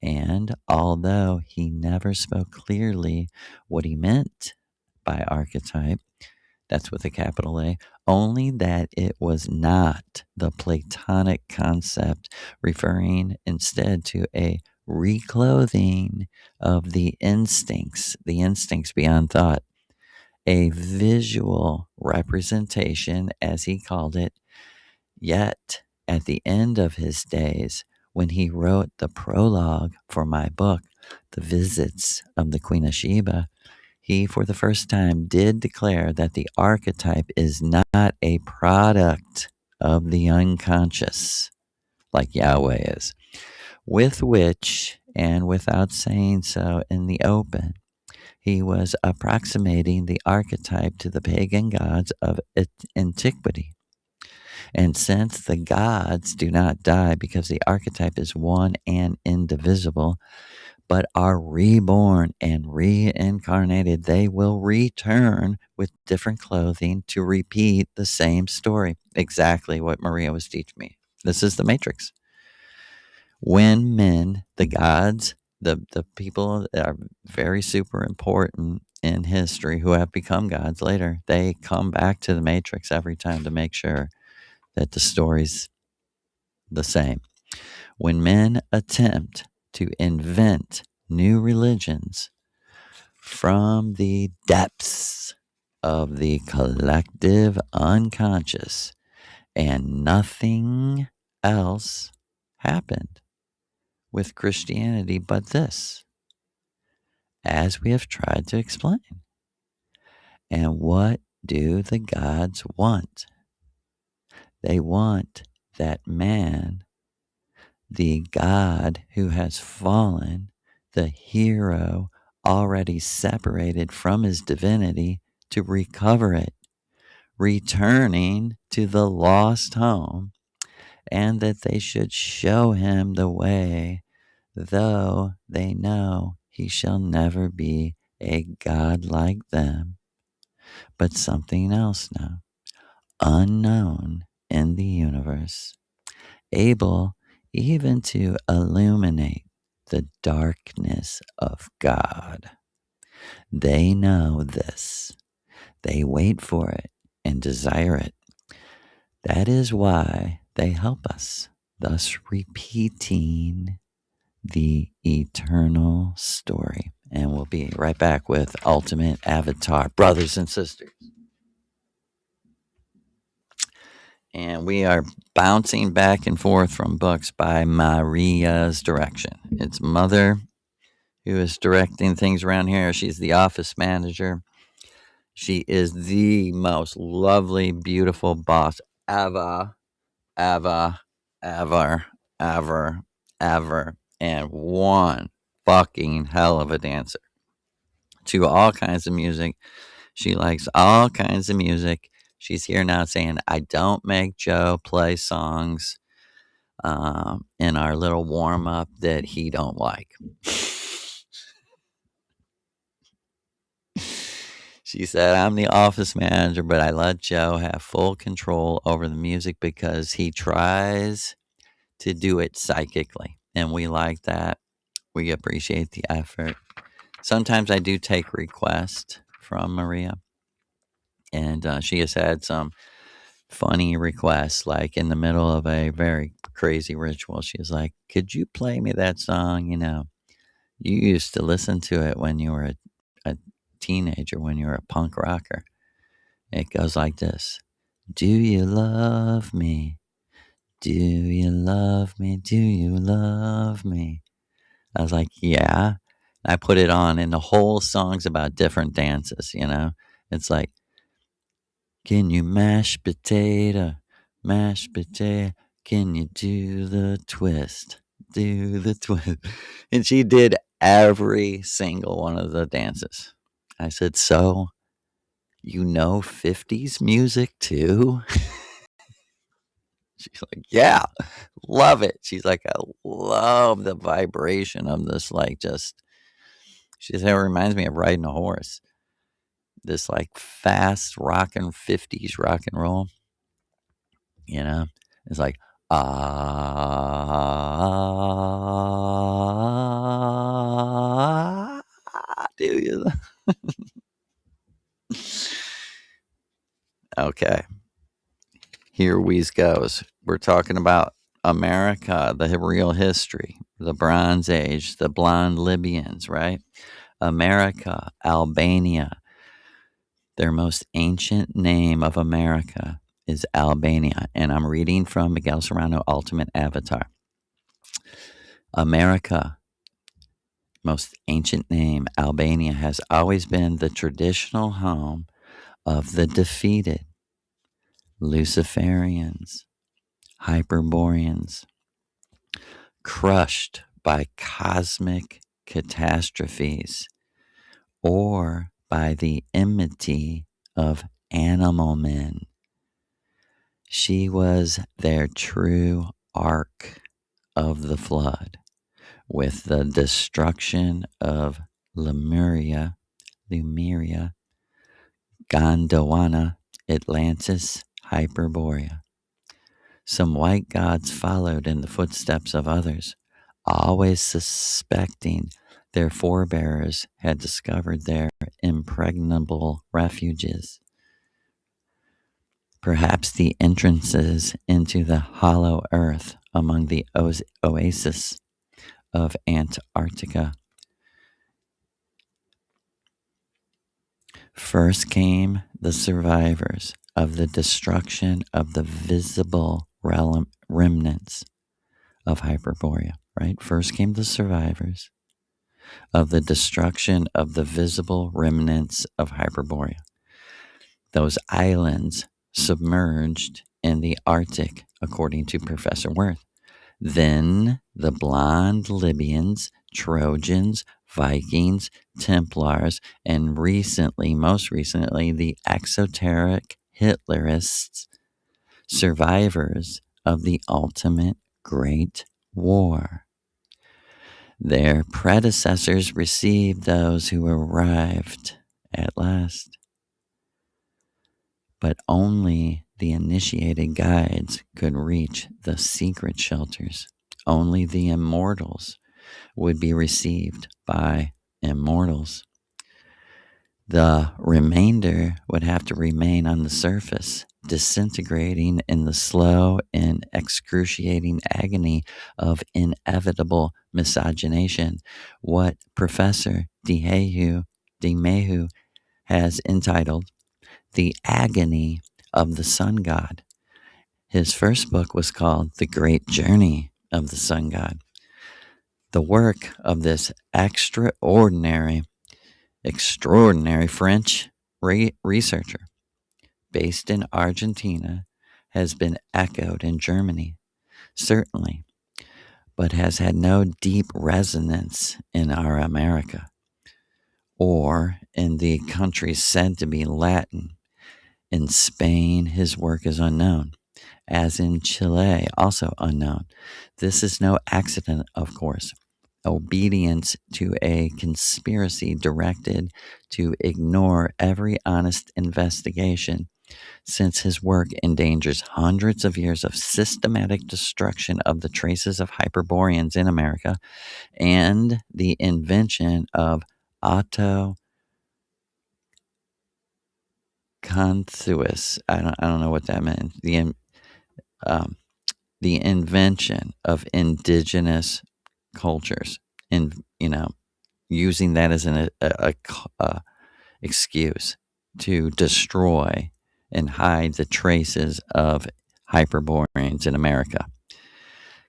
And although he never spoke clearly what he meant by archetype, that's with a capital A, only that it was not the Platonic concept, referring instead to a reclothing of the instincts beyond thought, a visual representation, as he called it. Yet, at the end of his days, when he wrote the prologue for my book, The Visits of the Queen of Sheba, he, for the first time, did declare that the archetype is not a product of the unconscious, like Yahweh is, with which, and without saying so in the open, he was approximating the archetype to the pagan gods of antiquity. And since the gods do not die because the archetype is one and indivisible, but are reborn and reincarnated, they will return with different clothing to repeat the same story. Exactly what Maria was teaching me. This is the Matrix. When men, the gods, the people that are very super important in history who have become gods later, they come back to the Matrix every time to make sure that the story's the same. When men attempt to invent new religions from the depths of the collective unconscious, and nothing else happened with Christianity but this, as we have tried to explain. And what do the gods want? They want that man, the God who has fallen, the hero already separated from his divinity, to recover it, returning to the lost home, and that they should show him the way, though they know he shall never be a God like them, but something else now, unknown in the universe, able even to illuminate the darkness of God. They know this. They wait for it and desire it. That is why they help us, thus repeating the eternal story. And we'll be right back with Ultimate Avatar, brothers and sisters. And we are bouncing back and forth from books by Maria's direction. It's Mother who is directing things around here. She's the office manager. She is the most lovely, beautiful boss ever, ever, ever, ever, ever, and one fucking hell of a dancer to all kinds of music. She likes all kinds of music. She's here now saying, I don't make Joe play songs in our little warm up that he don't like. She said, I'm the office manager, but I let Joe have full control over the music because he tries to do it psychically. And we like that. We appreciate the effort. Sometimes I do take requests from Maria. And she has had some funny requests, like in the middle of a very crazy ritual. She's like, could you play me that song? You know, you used to listen to it when you were a teenager, when you were a punk rocker. It goes like this. Do you love me? Do you love me? Do you love me? I was like, yeah. I put it on, and the whole song's about different dances, you know? It's like, can you mash potato? Mash potato. Can you do the twist? Do the twist. And she did every single one of the dances. I said, so you know 50s music too? She's like, yeah, love it. She's like, I love the vibration of this, like, just, she said, it reminds me of riding a horse. This, like, fast rockin' 50s rock and roll, you know? It's like, do you? Okay. Here we goes. We're talking about America, the real history, the Bronze Age, the blonde Libyans, right? America, Albania. Their most ancient name of America is Albania. And I'm reading from MiguEL serRAno, Ultimate Avatar. America, most ancient name, Albania, has always been the traditional home of the defeated Luciferians, Hyperboreans, crushed by cosmic catastrophes or by the enmity of animal men. She was their true ark of the flood, with the destruction of Lemuria, Gondwana, Atlantis, Hyperborea. Some white gods followed in the footsteps of others, always suspecting their forebears had discovered their impregnable refuges. Perhaps the entrances into the hollow earth among the oases of Antarctica. First came the survivors of the destruction of the visible remnants of Hyperborea, right? First came the survivors of the destruction of the visible remnants of Hyperborea. Those islands submerged in the Arctic, according to Professor Worth. Then the blonde Libyans, Trojans, Vikings, Templars, and most recently, the exoteric Hitlerists, survivors of the ultimate Great War. Their predecessors received those who arrived at last. But only the initiated guides could reach the secret shelters. Only the immortals would be received by immortals. The remainder would have to remain on the surface, disintegrating in the slow and excruciating agony of inevitable miscegenation, what Professor DeMehu has entitled The Agony of the Sun God. His first book was called The Great Journey of the Sun God. The work of this extraordinary French researcher based in Argentina has been echoed in Germany, certainly, but has had no deep resonance in our America or in the countries said to be Latin. In Spain, his work is unknown, as in Chile, also unknown. This is no accident, of course. Obedience to a conspiracy directed to ignore every honest investigation, since his work endangers hundreds of years of systematic destruction of the traces of Hyperboreans in America and the invention of autoconthuous. I don't know what that means. Um, the invention of indigenous cultures, and using that as a excuse to destroy and hide the traces of Hyperboreans in America.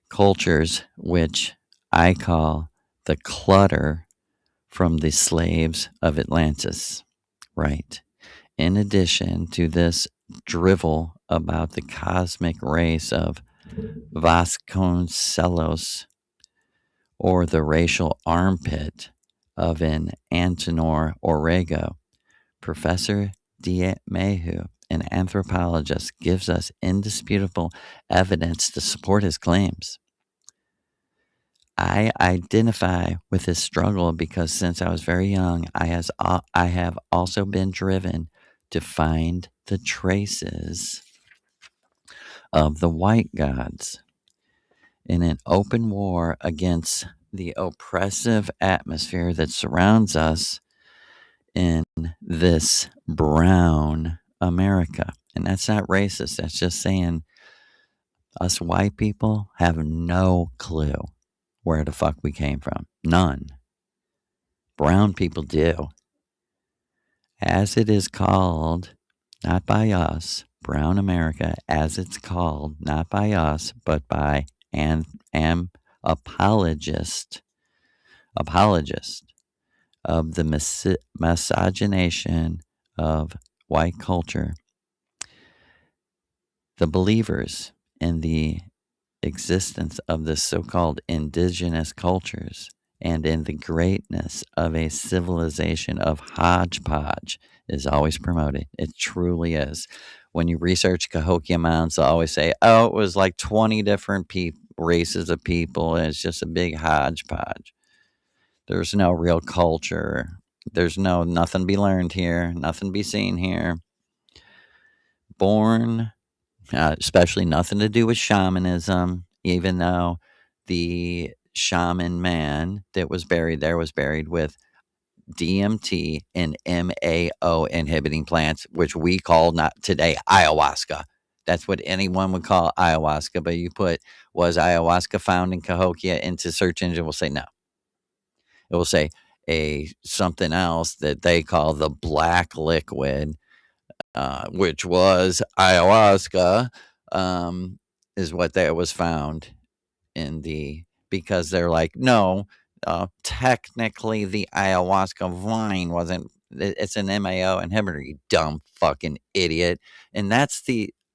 Cultures which I call the clutter from the slaves of Atlantis. Right. In addition to this drivel about the cosmic race of Vasconcelos, or the racial armpit of an Antenor Orrego, Professor DeMehu, an anthropologist, gives us indisputable evidence to support his claims. I identify with his struggle because since I was very young, I have also been driven to find the traces of the white gods in an open war against the oppressive atmosphere that surrounds us in this brown America. And that's not racist. That's just saying us white people have no clue where the fuck we came from. None. Brown people do. As it is called, not by us, brown America, as it's called, not by us, but by an apologist of the miscegenation of white culture, the believers in the existence of the so-called indigenous cultures and in the greatness of a civilization of hodgepodge is always promoted. It truly is. When you research Cahokia Mounds, they'll always say, oh, it was like 20 different races of people, and it's just a big hodgepodge. There's no real culture. There's nothing to be learned here, nothing to be seen here. Born, especially nothing to do with shamanism, even though the shaman man that was buried there was buried with DMT and MAO inhibiting plants, which we call not today ayahuasca. That's what anyone would call ayahuasca. But you put, was ayahuasca found in Cahokia into search engine, will say no. It will say something else that they call the black liquid, which was ayahuasca, is what that was found in because they're like, no, technically the ayahuasca vine wasn't, it's an MAO inhibitor, you dumb fucking idiot. And that's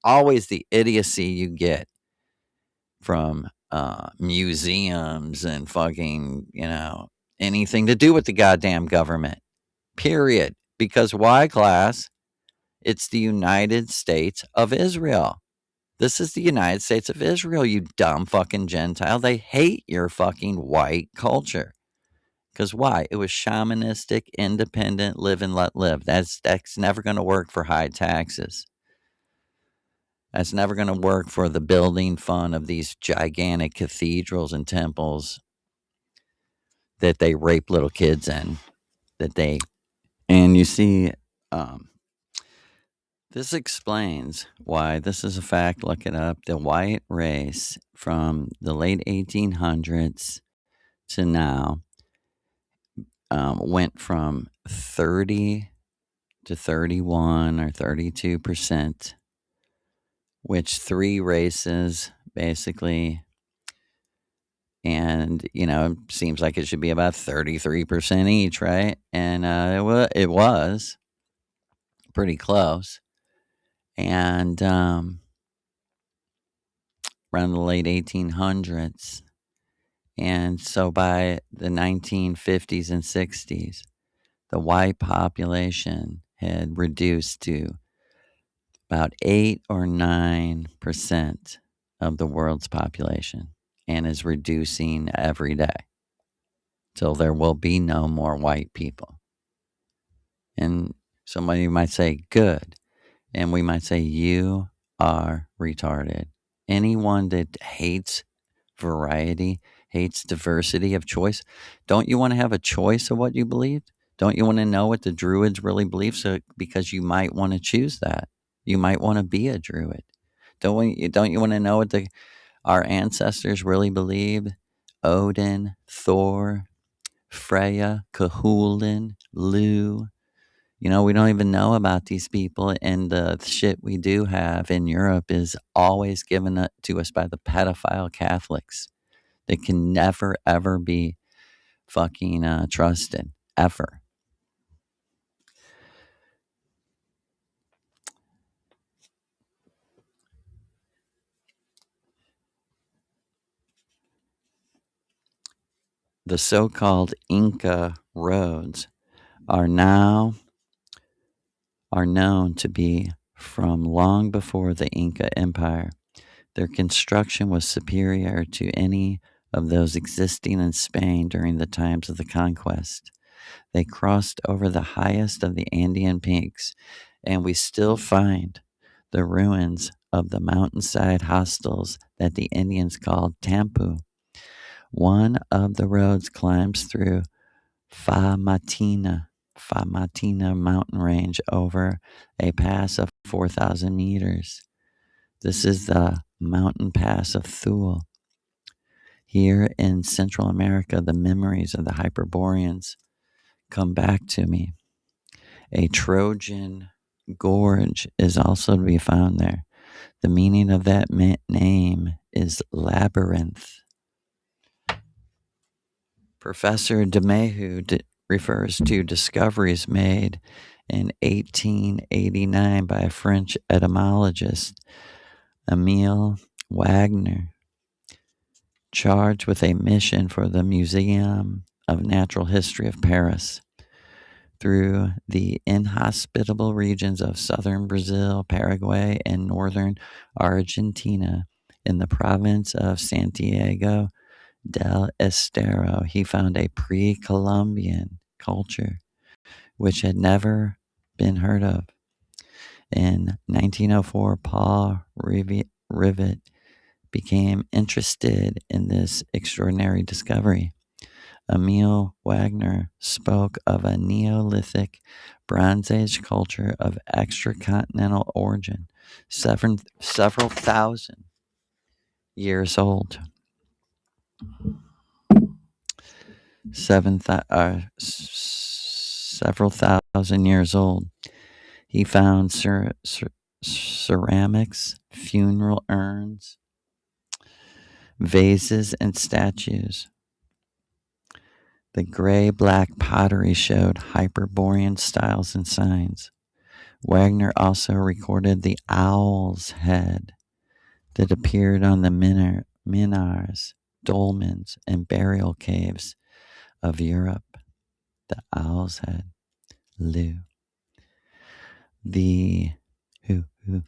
always the idiocy you get from museums and fucking, anything to do with the goddamn government, period. Because why, class? It's the United States of Israel. This is the United States of Israel, you dumb fucking Gentile. They hate your fucking white culture. Because why? It was shamanistic, independent, live and let live. That's never going to work for high taxes. That's never going to work for the building fund of these gigantic cathedrals and temples that they rape little kids in. And you see, This explains why this is a fact. Look it up. The white race from the late 1800s to now went from 30 to 31 or 32%, which three races basically, and it seems like it should be about 33% each, right? And it was pretty close. And around the late 1800s. And so by the 1950s and 60s, the white population had reduced to about 8 or 9% of the world's population and is reducing every day till there will be no more white people. And somebody might say, good. And we might say, you are retarded. Anyone that hates variety, hates diversity of choice, don't you want to have a choice of what you believe? Don't you want to know what the Druids really believe? So, because you might want to choose that. You might want to be a Druid. Don't you want to know what our ancestors really believed? Odin, Thor, Freya, Cahulin, Lu. We don't even know about these people, and the shit we do have in Europe is always given to us by the pedophile Catholics. They can never, ever be fucking trusted, ever. The so-called Inca roads are now known to be from long before the Inca Empire. Their construction was superior to any of those existing in Spain during the times of the conquest. They crossed over the highest of the Andean peaks, and we still find the ruins of the mountainside hostels that the Indians called Tampu. One of the roads climbs through Famatina mountain range over a pass of 4,000 meters. This is the mountain pass of Thule. Here in Central America, the memories of the Hyperboreans come back to me. A Trojan gorge is also to be found there. The meaning of that name is labyrinth. Professor DeMahu refers to discoveries made in 1889 by a French etymologist, Emile Wagner, charged with a mission for the Museum of Natural History of Paris. Through the inhospitable regions of southern Brazil, Paraguay, and northern Argentina, in the province of Santiago del Estero, he found a pre-Columbian culture which had never been heard of. In 1904, Paul Rivet became interested in this extraordinary discovery. Emile Wagner spoke of a Neolithic Bronze Age culture of extracontinental origin, several thousand years old. Several thousand years old. He found ceramics, funeral urns, vases, and statues. The gray-black pottery showed Hyperborean styles and signs. Wagner also recorded the owl's head that appeared on the minars, dolmens, and burial caves of Europe. The owl's head. Lou. The Lou.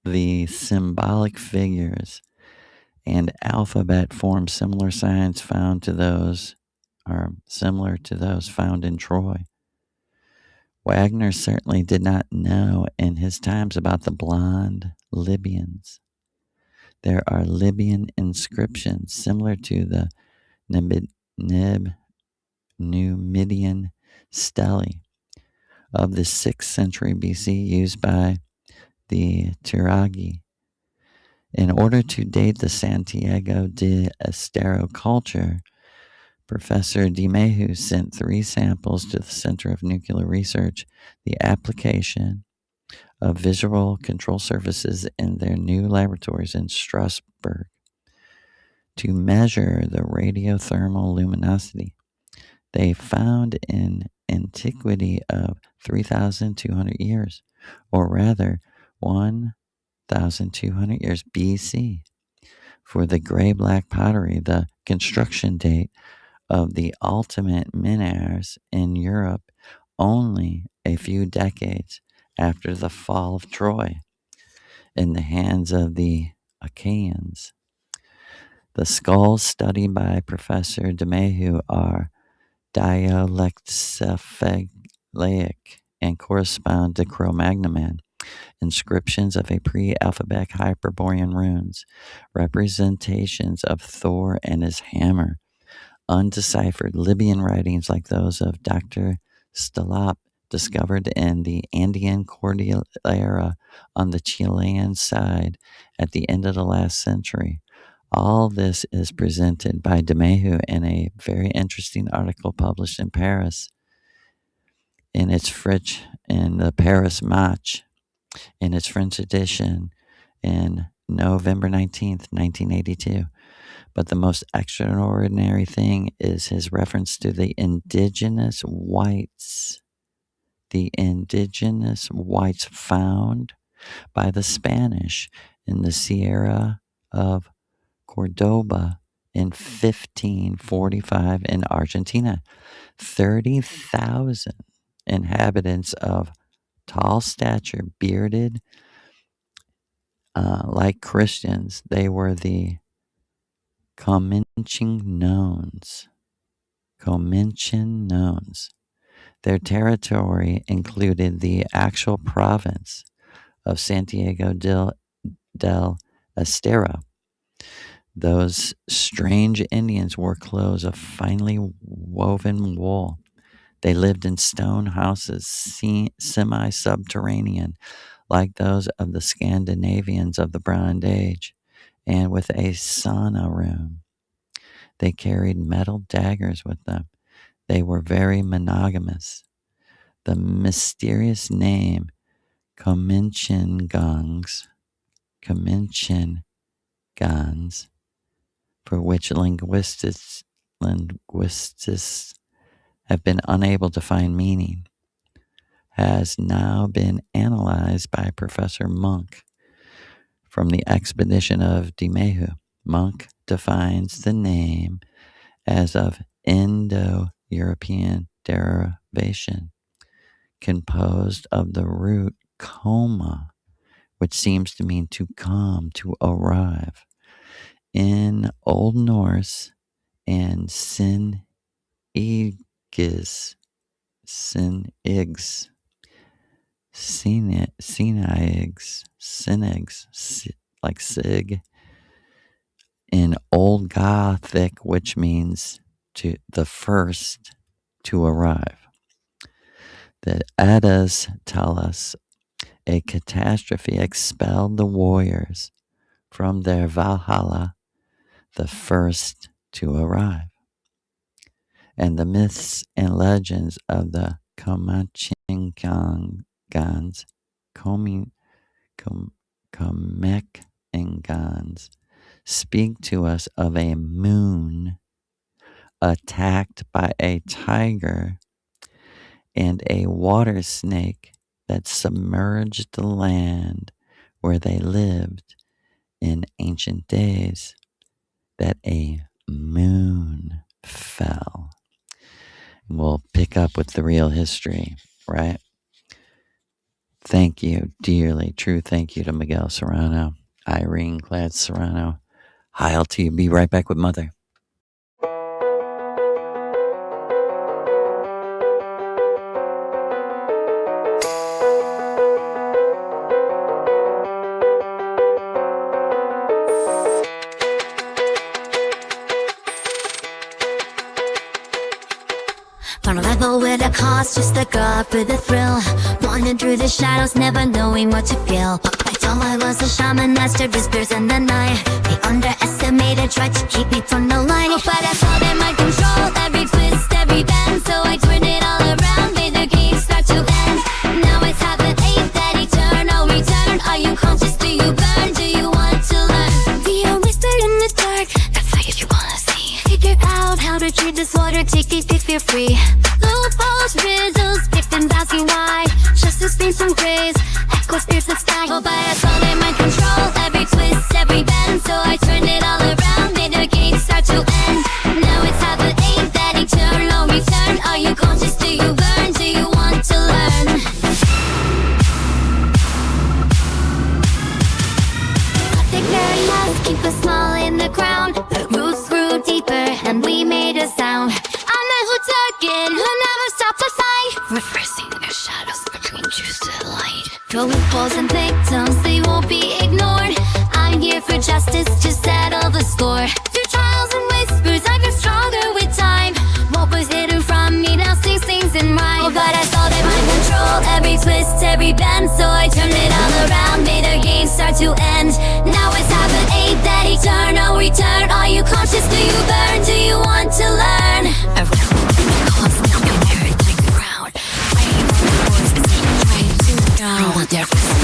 The symbolic figures and alphabet form similar signs found to those are similar to those found in Troy. Wagner certainly did not know in his times about the blonde Libyans. There are Libyan inscriptions similar to the Numidian stelae, of the 6th century BC used by the Tiragi. In order to date the Santiago de Estero culture, Professor Di Meju sent 3 samples to the Center of Nuclear Research. The application of visual control surfaces in their new laboratories in Strasbourg to measure the radiothermal luminosity. They found an antiquity of 3,200 years, or rather 1,200 years BC. For the gray black pottery, the construction date of the ultimate menhirs in Europe only a few decades after the fall of Troy in the hands of the Achaeans. The skulls studied by Professor DeMehu are dialectocephalic and correspond to Cro-Magnon man, inscriptions of a pre-alphabetic Hyperborean runes, representations of Thor and his hammer, undeciphered Libyan writings like those of Dr. Stalop, discovered in the Andean Cordillera on the Chilean side at the end of the last century. All this is presented by DeMehu in a very interesting article published in Paris in the Paris Match in its French edition in November 19th, 1982. But the most extraordinary thing is his reference to the indigenous whites. The indigenous whites found by the Spanish in the Sierra of Cordoba in 1545 in Argentina. 30,000 inhabitants of tall stature, bearded, like Christians. They were the Comanchenones. Their territory included the actual province of Santiago del Estero. Those strange Indians wore clothes of finely woven wool. They lived in stone houses, semi-subterranean, like those of the Scandinavians of the Bronze Age, and with a sauna room. They carried metal daggers with them. They were very monogamous. The mysterious name Comanchengans, for which linguists have been unable to find meaning, has now been analyzed by Professor Monk from the expedition of DeMehu. Monk defines the name as of Indo-European derivation, composed of the root coma, which seems to mean to come, to arrive. In Old Norse and Sinig's, like Sig, in Old Gothic, which means to the first to arrive. The Eddas tell us a catastrophe expelled the warriors from their Valhalla, the first to arrive. And the myths and legends of the Comanchengans, speak to us of a moon attacked by a tiger and a water snake that submerged the land where they lived in ancient days, that a moon fell. We'll pick up with the real history, right? Thank you, dearly, true thank you to MiguEL serRAno, Irene Glad serRAno. Heil to you. Be right back with Mother. From a level where the cost just the woke up with a thrill, wandering through the shadows, never knowing what to feel. I thought I was a shaman, master whispers in the night. They underestimated, tried to keep me from the light. But I saw them I control every twist, every bend. So I turned it all around, made the game start to end. Now it's happened, ain't that eternal return? Are you conscious, do you burn, do you want to learn? Be a whisper in the dark, that's like if you wanna see. Figure out how to treat this water, take it if you're free. Loopholes, riddles, victims asking why. Justice brings some grace, echoes pierce the sky. Oh, but I saw them I control every twist, every bend. So I turned it all around, made the game start to end. Now it's happened, ain't that eternal return? Are you conscious, do you burn, do you want to learn? Nothing very nice, keep a smile in the ground. The roots grew deeper and we made a sound. I'm the who took it, who never stopped to fight. Reversing their shadows between truth and light. Throwing balls and victims, they won't be ignored. I'm here for justice to settle the score. Through trials and whispers, I grew stronger with time. What was hidden from me now sings in rhyme. Oh, but I saw them I control every twist, every bend. So I turned it all around, made their game start to end. Now it's happened, ain't that eternal return? Are you conscious, do you burn, do you want to learn? I've cause now been buried like the ground. Fighting for the wars, trying to drown.